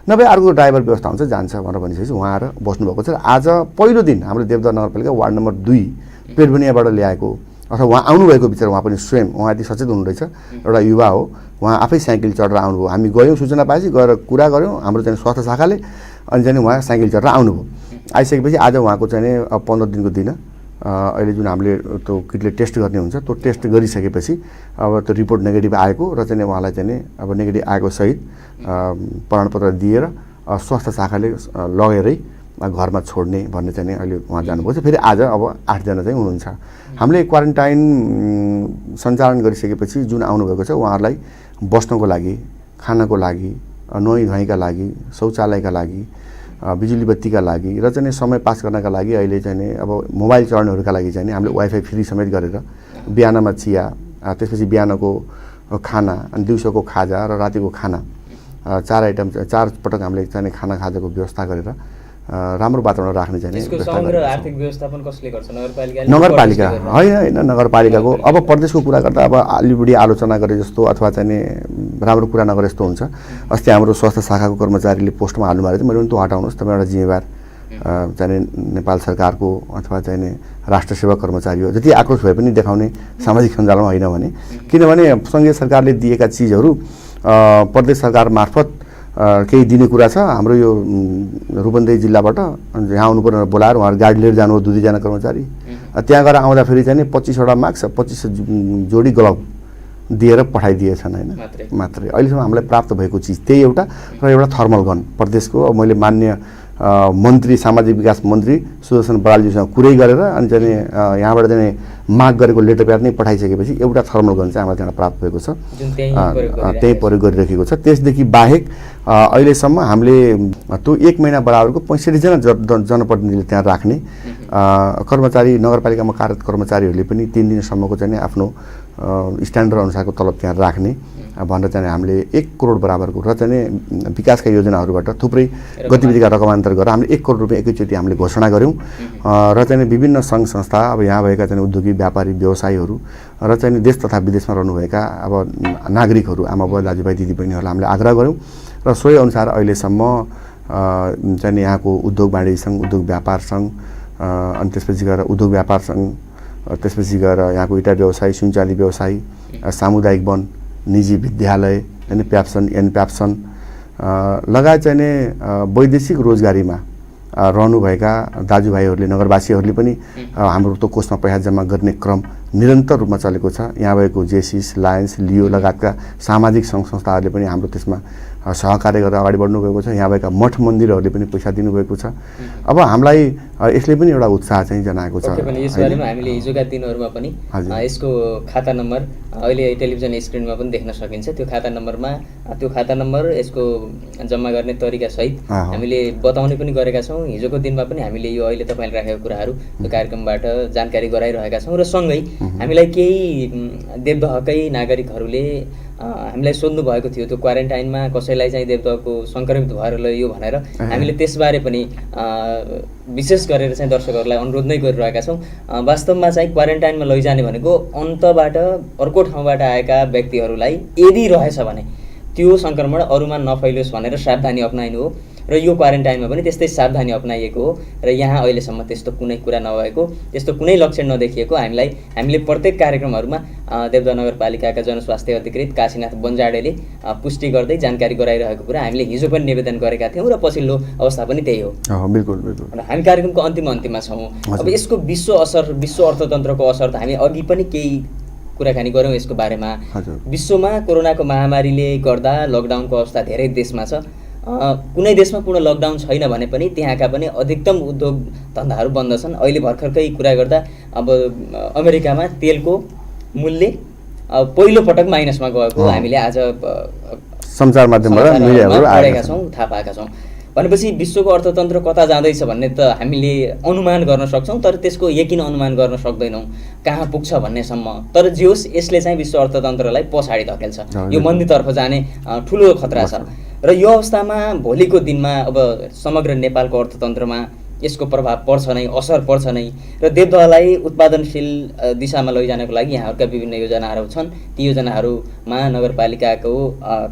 नभए अर्को ड्राइभर व्यवस्था हुन्छ जान्छ भनेर भनिसकेपछि उहाँ आएर बस्नुभएको छ। र आज पहिलो दिन हाम्रो देवदह नगरपालिका वार्ड नम्बर 2 पेडबनियाबाट ल्याएको अथवा उहाँ आउनुभएको बिचरा उहाँ पनि स्वयं उहाँ यति सचेत हुनुहुँदैछ, एउटा युवा हो, उहाँ आफै साइकल चढेर आउनुभयो। हामी गयौँ, सूचना पाएपछि गएर कुरा गऱ्यौँ हाम्रो चाहिँ स्वास्थ्य शाखाले, अनि चाहिँ उहाँ साइकल चढेर आउनुभयो। आइसकेपछि आज उहाँको चाहिँ 15 दिनको दिन अहिले जुन हामीले त्यो किटले टेस्ट गर्ने हुन्छ त्यो टेस्ट गरिसकेपछि अब त्यो रिपोर्ट नेगेटिभ आएको र चाहिँ उहाँलाई चाहिँ अब नेगेटिभ आएको सहित प्रमाणपत्र दिएर स्वास्थ्य शाखाले लगेरै घरमा छोड्ने भन्ने चाहिँ अहिले उहाँ जानुभएको छ। फेरि आज अब 8 जना चाहिँ हुनुहुन्छ। हामीले क्वारेन्टाइन सञ्चालन गरिसकेपछि जुन आउनुभएको छ उहाँहरूलाई बस्नको लागि, खानको लागि, नुहाइ धुवाइका लागि, शौचालयका लागि, बिजुली बत्तीका लागि र चाहिँ समय पास गर्नका लागि अहिले चाहिँ अब मोबाइल चढ्नेहरूका लागि चाहिँ हामीले वाइफाई फ्री समेत गरेर बिहानमा चिया, त्यसपछि बिहानको खाना अनि दिउँसोको खाजा र रातिको खाना 4 पटक हामीले चाहिँ खाना खाजाको व्यवस्था गरेर राम्रो वातावरण राख्ने चाहिँ आर्थिक व्यवस्थापन कसले गर्छ? नगरपालिका होइन नगरपालिकाको। अब प्रदेशको कुरा गर्दा अब अलि बढी आलोचना गरे जस्तो अथवा चाहिँ राम्रो कुरा नगरे जस्तो हुन्छ। अस्ति हाम्रो स्वास्थ्य शाखाको कर्मचारीले पोस्टमा हाल्नु भएको थियो, मैले पनि त्यो हटाउनुहोस्, तपाईँ एउटा जिम्मेवार चाहिँ नेपाल सरकारको अथवा चाहिँ राष्ट्र सेवा कर्मचारी हो, जति आक्रोश भए पनि देखाउने सामाजिक सञ्जालमा होइन भने, किनभने सङ्घीय सरकारले दिएका चिजहरू प्रदेश सरकार मार्फत केही दिने कुरा छ। हाम्रो यो रूपन्देही जिल्लाबाट यहाँ आउनुपर्ने बोलाएर उहाँहरू गाडी लिएर जानुभयो 2 जना कर्मचारी, त्यहाँ गएर आउँदाखेरि चाहिँ 25वटा मास्क 25 जोडी ग्लभ दिएर पठाइदिएछन् होइन मात्रै। अहिलेसम्म हामीलाई प्राप्त भएको चिज त्यही एउटा र एउटा थर्मल गन प्रदेशको। मैले मान्य मन्त्री सामाजिक विकास मन्त्री सुदर्शन बरालजीसँग कुरै गरेर अनि चाहिँ यहाँबाट चाहिँ माग गरेको लेटर प्याड नै पठाइसकेपछि एउटा थर्मल गन चाहिँ हामीलाई त्यहाँ प्राप्त भएको छ, त्यही प्रयोग गरिरहेको छ। त्यसदेखि बाहेक अहिलेसम्म हामीले त्यो 1 महिना बराबरको 65 जना जनप्रतिनिधिले त्यहाँ राख्ने कर्मचारी, नगरपालिकामा कार्यरत कर्मचारीहरूले पनि 3 दिनसम्मको चाहिँ आफ्नो स्ट्यान्डर्ड अनुसारको तलब त्यहाँ राख्ने भनेर चाहिँ हामीले 1 करोड बराबरको र चाहिँ विकासका योजनाहरूबाट थुप्रै गतिविधिका रकमान्तर गरेर हामीले 1 करोड रुपियाँ एकैचोटि हामीले घोषणा गऱ्यौँ र चाहिँ विभिन्न सङ्घ संस्था, अब यहाँ भएका चाहिँ उद्योगी व्यापारी व्यवसायीहरू र चाहिँ देश तथा विदेशमा रहनुभएका अब नागरिकहरू, आमा बुवा दाजुभाइ दिदीबहिनीहरूलाई हामीले आग्रह गऱ्यौँ र सोही अनुसार अहिलेसम्म चाहिँ यहाँको उद्योग वाणिज्य सङ्घ, उद्योग व्यापार सङ्घ, अनि त्यसपछि गएर उद्योग व्यापार सङ्घ, त्यसपछि गएर यहाँको इटा व्यवसायी, सुनचाँदी व्यवसायी, सामुदायिक वन, निजी विद्यालय, अनि प्याप्सन, एनप्याप्सन लगायत चाहिँ नि वैदेशिक रोजगारीमा रहनुभएका दाजुभाइहरूले नगरवासीहरूले पनि हाम्रो उक्त कोषमा पैसा जम्मा गर्ने क्रम निरन्तर रूपमा चलेको छ। यहाँ भएको जेसिस, लायन्स, लियो लगायतका सामाजिक सङ्घ संस्थाहरूले पनि हाम्रो त्यसमा सहकार्य गरेर अगाडि बढ्नुभएको छ। यहाँ भएका मठ मन्दिरहरूले पनि पैसा दिनुभएको छ। अब हामीलाई यसले पनि एउटा उत्साह चाहिँ जनाएको छ। यसबारेमा हामीले हिजोका दिनहरूमा पनि यसको खाता नम्बर अहिले टेलिभिजन स्क्रिनमा पनि देख्न सकिन्छ। त्यो खाता नम्बर यसको जम्मा गर्ने तरिका सहित हामीले बताउने पनि गरेका छौँ। हिजोको दिनमा पनि हामीले यो अहिले तपाईँले राखेको कुराहरू यो कार्यक्रमबाट जानकारी गराइरहेका छौँ। र सँगै हामीलाई केही देवदहकै नागरिकहरूले हामीलाई सोध्नु भएको थियो, त्यो क्वारेन्टाइनमा कसैलाई चाहिँ देवदहको सङ्क्रमित भएर लैयो भनेर। हामीले त्यसबारे पनि विशेष गरेर चाहिँ दर्शकहरूलाई अनुरोध नै गरिरहेका छौँ। वास्तवमा चाहिँ क्वारेन्टाइनमा लैजाने भनेको अन्तबाट अर्को ठाउँबाट आएका व्यक्तिहरूलाई यदि रहेछ भने त्यो सङ्क्रमण अरूमा नफैलियोस् भनेर सावधानी अप्नाइनु हो। र यो क्वारेन्टाइनमा पनि त्यस्तै सावधानी अप्नाइएको हो। र यहाँ अहिलेसम्म त्यस्तो कुनै कुरा नभएको, त्यस्तो कुनै लक्षण नदेखिएको हामीले प्रत्येक कार्यक्रमहरूमा देवदह नगरपालिकाका जनस्वास्थ्य अधिकृत काशीनाथ बन्जाडेले पुष्टि गर्दै जानकारी गराइरहेको कुरा हामीले हिजो पनि निवेदन गरेका थियौँ र पछिल्लो अवस्था पनि त्यही हो। बिल्कुल बिल्कुल। र हामी कार्यक्रमको अन्तिममा छौँ। अब यसको विश्व अर्थतन्त्रको असर त हामी अघि पनि केही कुराकानी गऱ्यौँ यसको बारेमा। विश्वमा कोरोनाको महामारीले गर्दा लकडाउनको अवस्था धेरै देशमा छ। कुनै देशमा पूर्ण लकडाउन छैन भने पनि त्यहाँका पनि अधिकतम उद्योग धन्दाहरू बन्द छन्। अहिले भर्खरकै कुरा गर्दा अब अमेरिकामा तेलको मूल्य पहिलो पटक माइनसमा गएको हामीले आज सञ्चार माध्यमबाट पढेका छौँ, थाहा पाएका छौँ। भनेपछि विश्वको अर्थतन्त्र कता जाँदैछ भन्ने त हामीले अनुमान गर्न सक्छौँ, तर त्यसको यकिन अनुमान गर्न सक्दैनौँ कहाँ पुग्छ भन्नेसम्म। तर जे होस् यसले चाहिँ विश्व अर्थतन्त्रलाई पछाडि धकेल्छ। यो मन्दीतर्फ जाने ठुलो खतरा छ। र यो अवस्थामा भोलिको दिनमा अब समग्र नेपालको अर्थतन्त्रमा यसको प्रभाव पर्छ नै, असर पर्छ नै। र देवदहलाई उत्पादनशील दिशामा लैजानको लागि यहाँहरूका विभिन्न योजनाहरू छन्। ती योजनाहरूमा नगरपालिकाको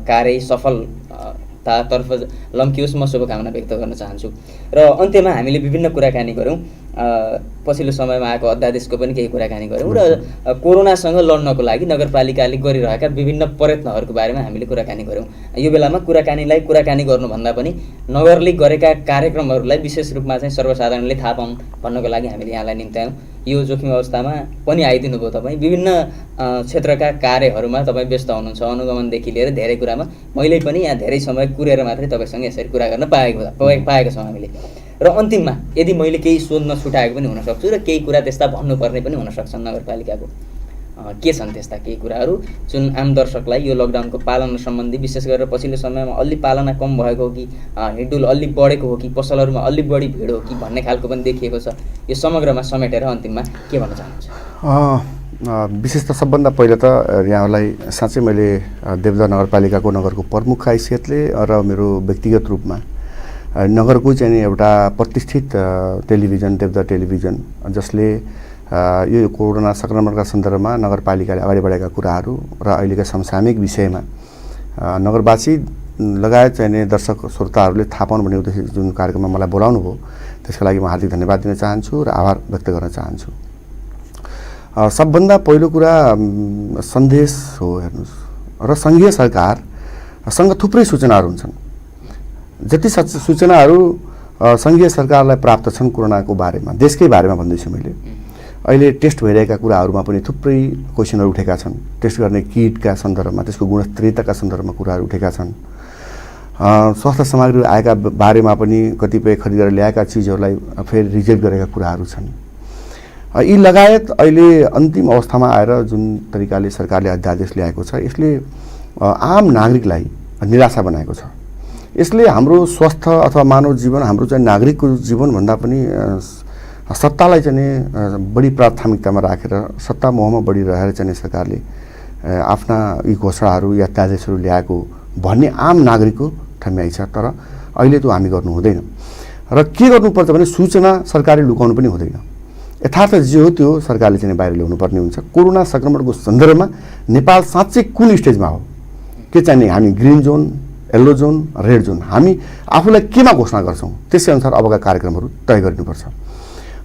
कार्य सफलतातर्फ लम्कियोस् म शुभकामना व्यक्त गर्न चाहन्छु। र अन्त्यमा हामीले विभिन्न कुराकानी गऱ्यौँ। पछिल्लो समयमा आएको अध्यादेशको पनि केही कुराकानी गऱ्यौँ र कोरोनासँग लड्नको लागि नगरपालिकाले गरिरहेका विभिन्न प्रयत्नहरूको बारेमा हामीले कुराकानी गऱ्यौँ। यो बेलामा कुराकानी गर्नुभन्दा पनि नगरले गरेका कार्यक्रमहरूलाई विशेष रूपमा चाहिँ सर्वसाधारणले थाहा पाउन् भन्नको लागि हामीले यहाँलाई निम्त्यायौँ। यो जोखिम अवस्थामा पनि आइदिनु भयो तपाईँ। विभिन्न क्षेत्रका कार्यहरूमा तपाईँ व्यस्त हुनुहुन्छ, अनुगमनदेखि लिएर धेरै कुरामा। मैले पनि यहाँ धेरै समय कुरेर मात्रै तपाईँसँग यसरी कुरा गर्न पाएका छौँ हामीले। र अन्तिममा यदि मैले केही सोध्न छुटाएको पनि हुनसक्छु र केही कुरा त्यस्ता भन्नुपर्ने पनि हुनसक्छन् नगरपालिकाको, के छन् त्यस्ता केही कुराहरू जुन आम दर्शकलाई यो लकडाउनको पालना सम्बन्धी, विशेष गरेर पछिल्लो समयमा अलि पालना कम भएको हो कि हिडुल अलि बढेको हो कि पसलहरूमा अलि बढी भिड हो कि भन्ने खालको पनि देखिएको छ। यो समग्रमा समेटेर अन्तिममा के भन्न चाहनुहुन्छ? विशेष त सबभन्दा पहिला त यहाँलाई साँच्चै मैले देवदह नगरपालिकाको नगरको प्रमुख हैसियतले र मेरो व्यक्तिगत रूपमा नगरको चाहिँ एउटा प्रतिष्ठित टेलिभिजन देवदह टेलिभिजन, जसले यो कोरोना सङ्क्रमणका सन्दर्भमा नगरपालिकाले अगाडि बढेका कुराहरू र अहिलेका समसामयिक विषयमा नगरवासी लगायत चाहिँ दर्शक श्रोताहरूले थाहा पाउनु भन्ने उद्देश्य जुन कार्यक्रममा मलाई बोलाउनु भयो त्यसको लागि म हार्दिक धन्यवाद दिन चाहन्छु र आभार व्यक्त गर्न चाहन्छु। सबभन्दा पहिलो कुरा सन्देश हो। हेर्नुहोस्, र सङ्घीय सरकारसँग थुप्रै सूचनाहरू हुन्छन्। जति सूचनाहरू सङ्घीय सरकारलाई प्राप्त छन् कोरोनाको बारेमा, देशकै बारेमा भन्दैछु मैले, अहिले टेस्ट भइरहेका कुराहरूमा पनि थुप्रै क्वेसनहरू उठेका छन्। टेस्ट गर्ने किटका सन्दर्भमा, त्यसको गुणस्तरीयताका सन्दर्भमा कुराहरू उठेका छन्। स्वास्थ्य सामग्री आएका बारेमा पनि कतिपय खरिदेर ल्याएका चिजहरूलाई फेरि रिजेक्ट गरेका कुराहरू छन्। यी लगायत अहिले अन्तिम अवस्थामा आएर जुन तरिकाले सरकारले अध्यादेश ल्याएको छ, यसले आम नागरिकलाई निराशा बनाएको छ। यसले हाम्रो स्वास्थ्य अथवा मानव जीवन, हाम्रो चाहिँ नागरिकको जीवनभन्दा पनि सत्तालाई चाहिँ बढी प्राथमिकतामा राखेर सत्ता मोहमा बढी रहेर चाहिँ सरकारले आफ्ना यी घोषणाहरू या अध्यादेशहरू ल्याएको भन्ने आम नागरिकको ठम्याइ छ। तर अहिले त्यो हामी गर्नु हुँदैन। र के गर्नुपर्छ भने सूचना सरकारले लुकाउनु पनि हुँदैन। यथार्थ जे हो त्यो सरकारले चाहिँ बाहिर ल्याउनु पर्ने हुन्छ। कोरोना सङ्क्रमणको सन्दर्भमा नेपाल साँच्चै कुन स्टेजमा हो, के चाहिँ हामी green John, yellow John, red John, हामी आफूलाई केमा घोषणा गर्छौँ त्यसै अनुसार अबका कार्यक्रमहरू तय गरिनुपर्छ।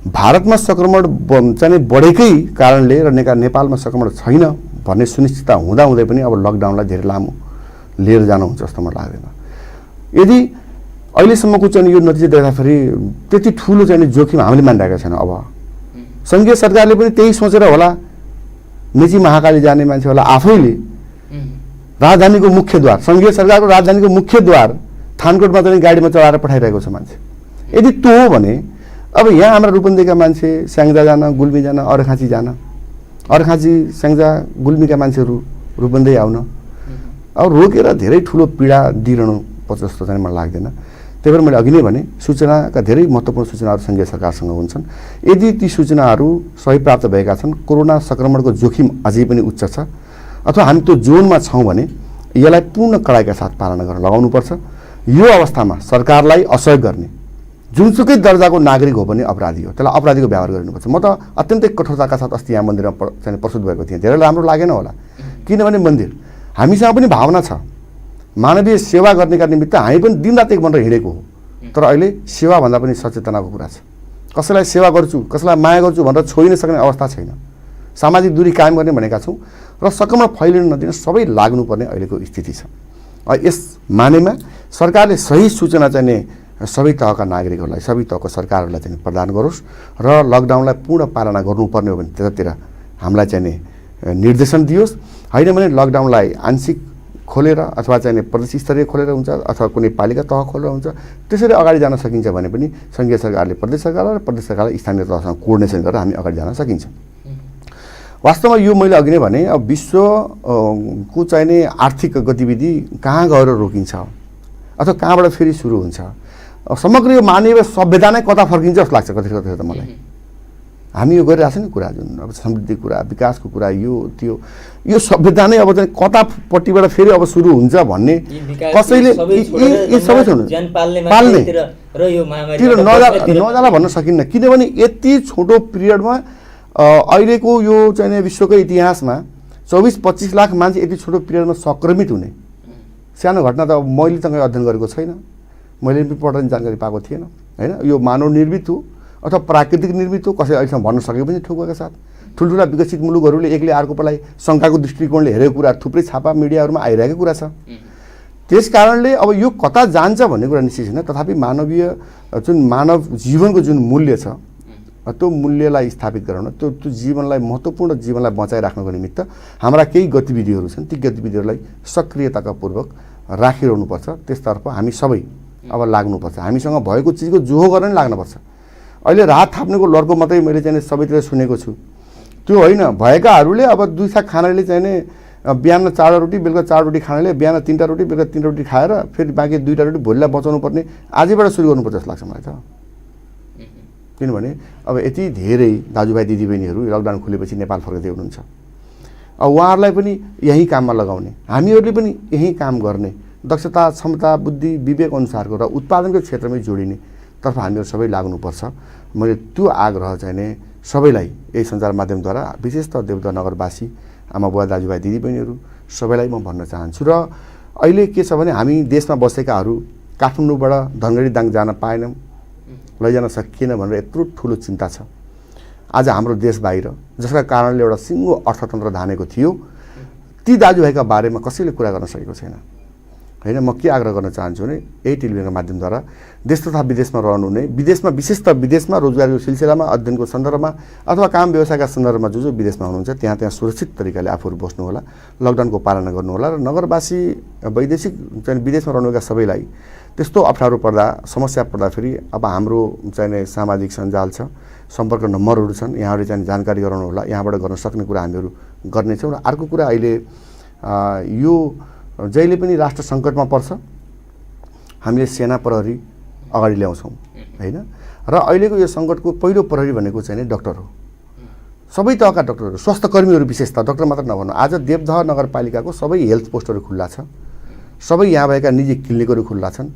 भारतमा सङ्क्रमण चाहिँ बढेकै कारणले र नेपालमा सङ्क्रमण छैन भन्ने सुनिश्चितता हुँदाहुँदै पनि अब लकडाउनलाई धेरै लामो लिएर जानुहुन्छ जस्तो मलाई लाग्दैन। यदि अहिलेसम्मको चाहिँ यो नतिजा देख्दाखेरि त्यति ठुलो चाहिँ जोखिम हामीले मानिरहेका छैन। अब सङ्घीय सरकारले पनि त्यही सोचेर होला मेची महाकाली जाने मान्छे होला आफैले राजधानीको मुख्यद्वार, सङ्घीय सरकारको राजधानीको मुख्यद्वार थानकोटमा चाहिँ गाडीमा चढाएर पठाइरहेको छ मान्छे। यदि त्यो हो भने अब यहाँ हाम्रा रूपन्देहीका मान्छे स्याङ्जा जान, गुल्मी जान, अर्घाँची जान, अर्घाँची स्याङ्जा गुल्मीका मान्छेहरू रूपन्देही आउन अब रोकेर धेरै ठुलो पीडा दिइरहनु पर्छ जस्तो चाहिँ मलाई लाग्दैन। त्यही भएर मैले अघि नै भने सूचनाका धेरै महत्त्वपूर्ण सूचनाहरू सङ्घीय सरकारसँग हुन्छन्। यदि ती सूचनाहरू सही प्राप्त भएका छन्, कोरोना सङ्क्रमणको जोखिम अझै पनि उच्च छ अथवा हामी त्यो जोनमा छौँ भने यसलाई पूर्ण कडाइका साथ पालना गर्न लगाउनुपर्छ। यो अवस्थामा सरकारलाई असहयोग गर्ने जुनसुकै दर्जाको नागरिक हो भने अपराधी हो, त्यसलाई अपराधीको व्यवहार गरिनुपर्छ। म त अत्यन्तै कठोरताका साथ अस्ति यहाँ मन्दिरमा चाहिँ प्रस्तुत भएको थिएँ। धेरै राम्रो लागेन होला, किनभने मन्दिर हामीसँग पनि भावना छ, मानवीय सेवा गर्नेका निमित्त हामी पनि दिनरात एक भनेर हिँडेको हो। तर अहिले सेवाभन्दा पनि सचेतनाको कुरा छ। कसैलाई सेवा गर्छु, कसैलाई माया गर्छु भनेर छोडिन सक्ने अवस्था छैन। सामाजिक दूरी कायम गर्ने भनेका छौँ र सङ्क्रमण फैलिन नदिन सबै लाग्नुपर्ने अहिलेको स्थिति छ। यस मानेमा सरकारले सही सूचना चाहिँ सबै तहका नागरिकहरूलाई, सबै तहको सरकारहरूलाई चाहिँ प्रदान गरोस् र लकडाउनलाई पूर्ण पालना गर्नुपर्ने हो भने त्यतातिर हामीलाई चाहिँ निर्देशन दियोस्। होइन भने लकडाउनलाई आंशिक खोलेर अथवा चाहिँ प्रदेश स्तरीय खोलेर हुन्छ अथवा कुनै पालिका तह खोलेर हुन्छ, त्यसरी अगाडि जान सकिन्छ भने पनि सङ्घीय सरकारले प्रदेश सरकार र प्रदेश सरकारलाई स्थानीय तहसँग कोअर्डिनेसन गरेर हामी अगाडि जान सकिन्छ। वास्तवमा यो मैले अघि नै भने अब विश्वको चाहिने आर्थिक गतिविधि कहाँ गएर रोकिन्छ अथवा कहाँबाट फेरि सुरु हुन्छ, समग्र यो मानवीय सभ्यता नै कता फर्किन्छ जस्तो लाग्छ कतिखेर त मलाई। हामी यो गरिरहेको छ नि कुरा, जुन अब समृद्धि कुरा, विकासको कुरा, यो त्यो यो सभ्यता नै अब चाहिँ कतापट्टिबाट फेरि अब सुरु हुन्छ भन्ने कसैले यी सबै पाल्ने नजाला भन्न सकिन्न। किनभने यति छोटो पिरियडमा अहिलेको यो चाहिँ विश्वको इतिहासमा 24-25 लाख मान्छे यति छोटो पिरियडमा सङ्क्रमित हुने सानो घटना त अब मैले त अध्ययन गरेको छैन, मैले पनि पढ्ने जानकारी पाएको थिएन। होइन, यो मानव निर्मित हो अथवा प्राकृतिक निर्मित हो, कसै अहिलेसम्म भन्न सके पनि ठोकका साथ। ठुल्ठुला विकसित मुलुकहरूले एकले अर्कोलाई शङ्काको दृष्टिकोणले हेरेको कुरा थुप्रै छापा मिडियाहरूमा आइरहेको कुरा छ। त्यस कारणले अब यो कता जान्छ भन्ने कुरा निश्चित छैन। तथापि मानवीय जुन मानव जीवनको जुन मूल्य छ त्यो मूल्यलाई स्थापित गराउन, त्यो जीवनलाई महत्त्वपूर्ण जीवनलाई बचाइराख्नको निमित्त हाम्रा केही गतिविधिहरू छन्, ती गतिविधिहरूलाई सक्रियताका पूर्वक राखिरहनुपर्छ। त्यसतर्फ हामी सबै अब लाग्नुपर्छ। हामीसँग भएको चिजको जोहो गर्न नि लाग्नुपर्छ। अहिले राहत थाप्नेको लड्को मात्रै मैले चाहिँ सबैतिर सुनेको छु, त्यो होइन। भएकाहरूले अब 2 छाक खानाले चाहिँ बिहान 4 रोटी बेलुका 4 रोटी खानाले बिहान 3टा रोटी बेलुका 3 रोटी खाएर फेरि बाँकी 2टा रोटी भोलिलाई बचाउनु पर्ने आजैबाट सुरु गर्नुपर्छ जस्तो लाग्छ मलाई त। किनभने अब यति धेरै दाजुभाइ दिदीबहिनीहरू लकडाउन खुलेपछि नेपाल फर्किँदै हुनुहुन्छ। अब उहाँहरूलाई पनि यही काममा लगाउने, हामीहरूले पनि यही काम गर्ने, दक्षता क्षमता बुद्धि विवेक अनुसारको र उत्पादनको क्षेत्रमै जोडिने तर्फ हामीहरू सबै लाग्नुपर्छ। मैले त्यो आग्रह चाहिँ सबैलाई यही सञ्चार माध्यमद्वारा विशेषतः देवदह नगरवासी आमा बुवा दाजुभाइ दिदीबहिनीहरू सबैलाई म भन्न चाहन्छु। र अहिले के छ भने हामी देशमा बसेकाहरू काठमाडौँबाट धनगढी दाङ जान पाएनौँ, लैजान सकिएन भनेर यत्रो ठुलो चिन्ता छ आज हाम्रो देश बाहिर, जसका कारणले एउटा सिङ्गो अर्थतन्त्र धानेको थियो। ती दाजुभाइका बारेमा कसैले कुरा गर्न सकेको छैन। होइन, म के आग्रह गर्न चाहन्छु भने यही टेलिभिजनको माध्यमद्वारा देश तथा विदेशमा रहनुहुने, विदेशमा विशेषतः विदेशमा रोजगारीको सिलसिलामा अध्ययनको सन्दर्भमा अथवा काम व्यवसायका सन्दर्भमा जो विदेशमा हुनुहुन्छ त्यहाँ सुरक्षित तरिकाले आफूहरू बस्नुहोला, लकडाउनको पालना गर्नुहोला र नगरवासी वैदेशिक चाहिँ विदेशमा रहनुभएका सबैलाई त्यस्तो अप्ठ्यारो पर्दा समस्या पर्दाखेरि अब हाम्रो चाहिँ सामाजिक सञ्जाल छ, सम्पर्क नम्बरहरू छन्, यहाँहरूले चाहिँ जानकारी गराउनुहोला। यहाँबाट गर्न सक्ने कुरा हामीहरू गर्नेछौँ। र अर्को कुरा अहिले यो जहिले पनि राष्ट्र सङ्कटमा पर्छ हामीले सेना प्रहरी अगाडि ल्याउँछौँ होइन। र अहिलेको यो सङ्कटको पहिलो प्रहरी भनेको चाहिँ डाक्टर हो। सबै तहका डाक्टरहरू, स्वास्थ्यकर्मीहरू विशेषतः, डाक्टर मात्र नभनौँ, आज देवदह नगरपालिकाको सबै हेल्थ पोस्टहरू खुल्ला छ, सबै यहाँ भएका निजी क्लिनिकहरू खुल्ला छन्।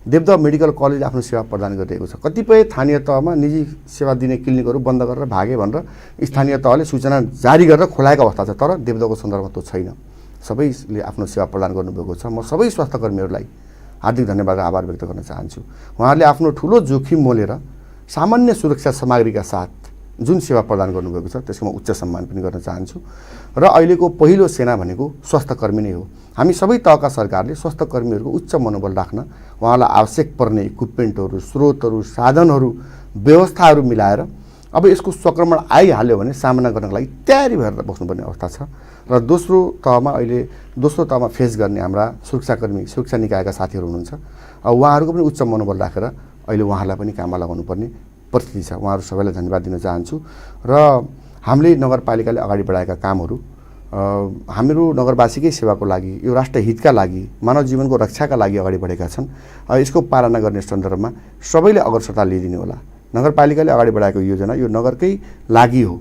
देवदह मेडिकल कलेज आफ्नो सेवा प्रदान गरिरहेको छ। कतिपय स्थानीय तहमा निजी सेवा दिने क्लिनिकहरू बन्द गरेर भागे भनेर स्थानीय तहले सूचना जारी गरेर खोलाएको अवस्था छ। तर देवदहको सन्दर्भमा त्यो छैन, सबैले आफ्नो सेवा प्रदान गर्नुभएको छ। म सबै स्वास्थ्यकर्मीहरूलाई हार्दिक धन्यवाद र आभार व्यक्त गर्न चाहन्छु। उहाँहरूले आफ्नो ठुलो जोखिम मोलेर सामान्य सुरक्षा सामग्रीका साथ जुन सेवा प्रदान गर्नुभएको छ त्यसको म उच्च सम्मान पनि गर्न चाहन्छु। र अहिलेको पहिलो सेना भनेको स्वास्थ्यकर्मी नै हो। हामी सबै तहका सरकारले स्वास्थ्यकर्मीहरूको उच्च मनोबल राख्न, उहाँलाई आवश्यक पर्ने इक्विपमेन्टहरू, स्रोतहरू, साधनहरू, व्यवस्थाहरू मिलाएर अब यसको सङ्क्रमण आइहाल्यो भने सामना गर्नको लागि तयारी भएर बस्नुपर्ने अवस्था छ। र दोस्रो तहमा फेस गर्ने हाम्रा सुरक्षा निकायका साथीहरू हुनुहुन्छ। उहाँहरूको पनि उच्च मनोबल राखेर अहिले उहाँहरूलाई पनि काममा लगाउनु पर्ने परिस्थिति छ। उहाँहरू सबैलाई धन्यवाद दिन चाहन्छु। र हामीले नगरपालिकाले अगाडि बढाएका कामहरू हाम्रो नगरवासीकै सेवाको लागि, यो राष्ट्र हितका लागि, मानव जीवनको रक्षाका लागि अगाडि बढेका छन्। यसको पालना गर्ने सन्दर्भमा सबैले अग्रसरता लिइदिनु होला। नगरपालिकाले अगाडि बढाएको योजना यो नगरकै लागि हो।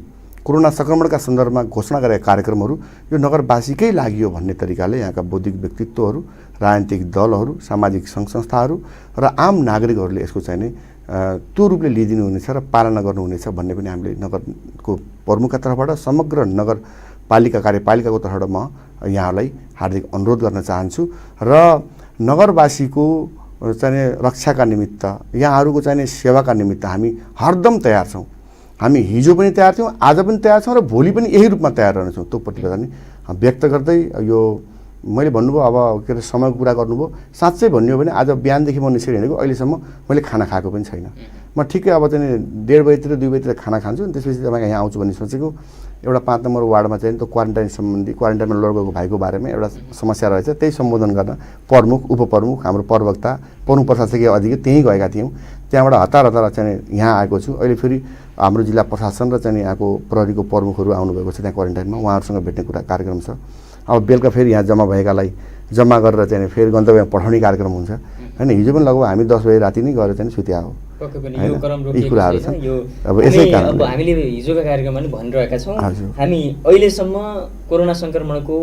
कोरोना सङ्क्रमणका सन्दर्भमा घोषणा गरेका कार्यक्रमहरू यो नगरवासीकै लागि हो भन्ने तरिकाले यहाँका बौद्धिक व्यक्तित्वहरू, राजनीतिक दलहरू, सामाजिक सङ्घ संस्थाहरू र आम नागरिकहरूले यसको चाहिँ नै त्यो रूपले लिइदिनु हुनेछ र पालना गर्नुहुनेछ भन्ने पनि हामीले नगरको प्रमुखका तर्फबाट, समग्र नगरपालिका कार्यपालिकाको तर्फबाट म यहाँलाई हार्दिक अनुरोध गर्न चाहन्छु। र नगरवासीको चाहिँ रक्षाका निमित्त, यहाँहरूको चाहिँ सेवाका निमित्त हामी हरदम तयार छौँ। हामी हिजो पनि तयार थियौँ, आज पनि तयार छौँ र भोलि पनि यही रूपमा तयार रहनेछौँ। त्यो प्रतिबद्धता नि व्यक्त गर्दै यो मैले भन्नुभयो अब के अरे समयको कुरा गर्नुभयो। साँच्चै भन्नु हो भने आज बिहानदेखि म निस्केर हिँडेको अहिलेसम्म मैले खाना खाएको पनि छैन। म ठिकै अब चाहिँ 1:30 बजीतिर 2 बजीतिर खाना खान्छु अनि त्यसपछि तपाईँको यहाँ आउँछु भन्ने सोचेको। एउटा 5 नम्बर वार्डमा चाहिँ त्यो क्वारेन्टाइनमा लडेको भाइको बारेमा एउटा समस्या रहेछ, त्यही सम्बोधन गर्न प्रमुख, उपप्रमुख, हाम्रो प्रवक्ता, प्रमुख प्रशासकीय अधिकारी त्यहीँ गएका थियौँ। त्यहाँबाट हतार चाहिँ यहाँ आएको छु। अहिले फेरि हाम्रो जिल्ला प्रशासन र चाहिँ यहाँको प्रहरीको प्रमुखहरू आउनुभएको छ त्यहाँ क्वारेन्टाइनमा, उहाँहरूसँग भेट्ने कार्यक्रम छ। अब बेलुका फेरि यहाँ जम्मा भएकालाई जम्मा गरेर चाहिँ फेरि गन्तव्यमा पठाउने कार्यक्रम हुन्छ होइन। हिजो पनि लगभग हामी 10 बजे राति नै गएर चाहिँ सुत्या हो। यी कुराहरू छन्। अब यसै कारण अब हामीले हिजोका कार्यक्रममा पनि भनिरहेका छौँ, हामी अहिलेसम्म कोरोना सङ्क्रमणको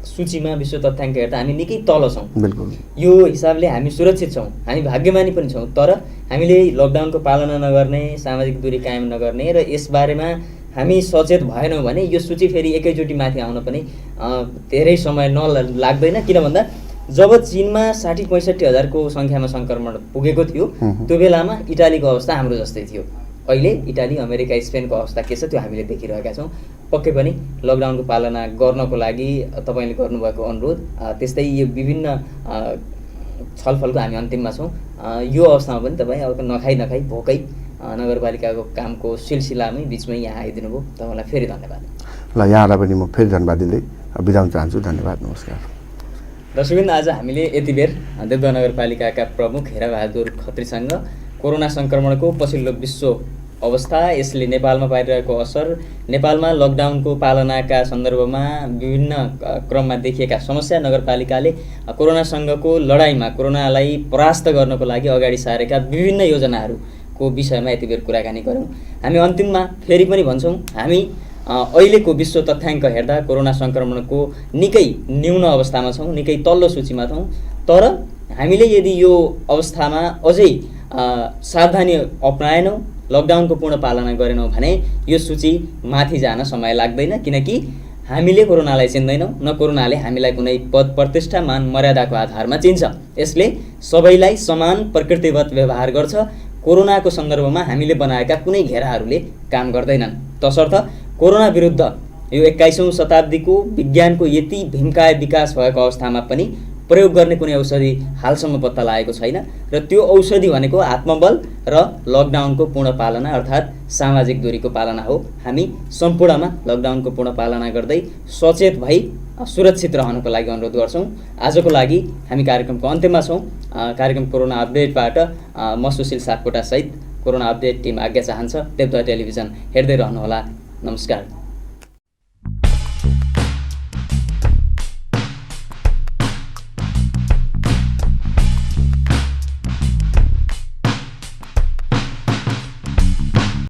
सूचीमा विश्व तथ्याङ्क हेर्दा हामी निकै तल छौँ। बिल्कुल यो हिसाबले हामी सुरक्षित छौँ, हामी भाग्यमानी पनि छौँ। तर हामीले लकडाउनको पालना नगर्ने, सामाजिक दूरी कायम नगर्ने र यसबारेमा हामी सचेत भएनौँ भने यो सूची फेरि एकैचोटि माथि आउन पनि धेरै समय लाग्दैन। किन भन्दा जब चीनमा 60-65 हजारको सङ्ख्यामा सङ्क्रमण पुगेको थियो त्यो बेलामा इटालीको अवस्था हाम्रो जस्तै थियो। अहिले इटाली, अमेरिका, स्पेनको अवस्था के छ त्यो हामीले देखिरहेका छौँ। पक्कै पनि लकडाउनको पालना गर्नको लागि तपाईँले गर्नुभएको अनुरोध, त्यस्तै यो विभिन्न छलफलको हामी अन्तिममा छौँ। यो अवस्थामा पनि तपाईँ अब नखाई भोकै नगरपालिकाको कामको सिलसिलामै बिचमै यहाँ आइदिनु भयो, तपाईँलाई फेरि धन्यवाद। ल यहाँलाई पनि म फेरि धन्यवाद दिँदै बिदा हुन चाहन्छु। धन्यवाद, नमस्कार। दर्शकवृन्द, आज हामीले यति बेर देवदह नगरपालिकाका प्रमुख हेराबहादुर खत्रीसँग कोरोना सङ्क्रमणको पछिल्लो विश्व अवस्था, यसले नेपालमा पारिरहेको असर, नेपालमा लकडाउनको पालनाका सन्दर्भमा विभिन्न क्रममा देखिएका समस्या, नगरपालिकाले कोरोनासँगको लडाइँमा कोरोनालाई परास्त गर्नको लागि अगाडि सारेका विभिन्न योजनाहरूको विषयमा यति बेर कुराकानी गऱ्यौँ। हामी अन्तिममा फेरि पनि भन्छौँ, हामी अहिलेको विश्व तथ्याङ्क हेर्दा कोरोना सङ्क्रमणको निकै न्यून अवस्थामा छौँ, निकै तल्लो सूचीमा छौँ। तर हामीले यदि यो अवस्थामा अझै सावधानी अपनाएनौँ, लकडाउनको पूर्ण पालना गरेनौँ भने यो सूची माथि जान समय लाग्दैन। किनकि हामीले कोरोनालाई चिन्दैनौँ, न कोरोनाले हामीलाई कुनै पद प्रतिष्ठा, मान मर्यादाको आधारमा चिन्छ। यसले सबैलाई समान प्रकृतिवत व्यवहार गर्छ। कोरोनाको सन्दर्भमा हामीले बनाएका कुनै घेराहरूले काम गर्दैनन्। तसर्थ कोरोना विरुद्ध यो 21औं शताब्दीको विज्ञानको यति भीमकाय विकास भएको अवस्थामा पनि प्रयोग गर्ने कुनै औषधि हालसम्म पत्ता लागेको छैन। र त्यो औषधि भनेको आत्मबल र लकडाउनको पूर्ण पालना अर्थात् सामाजिक दूरीको पालना हो। हामी सम्पूर्णमा लकडाउनको पूर्ण पालना गर्दै सचेत भई सुरक्षित रहनको लागि अनुरोध गर्छौँ। आजको लागि हामी कार्यक्रमको अन्त्यमा छौँ। कार्यक्रम कोरोना अपडेटबाट म सुशील सापकोटा सहित कोरोना अपडेट टिम आज्ञा चाहन्छ। देवदह टेलिभिजन हेर्दै रहनुहोला। नमस्कार।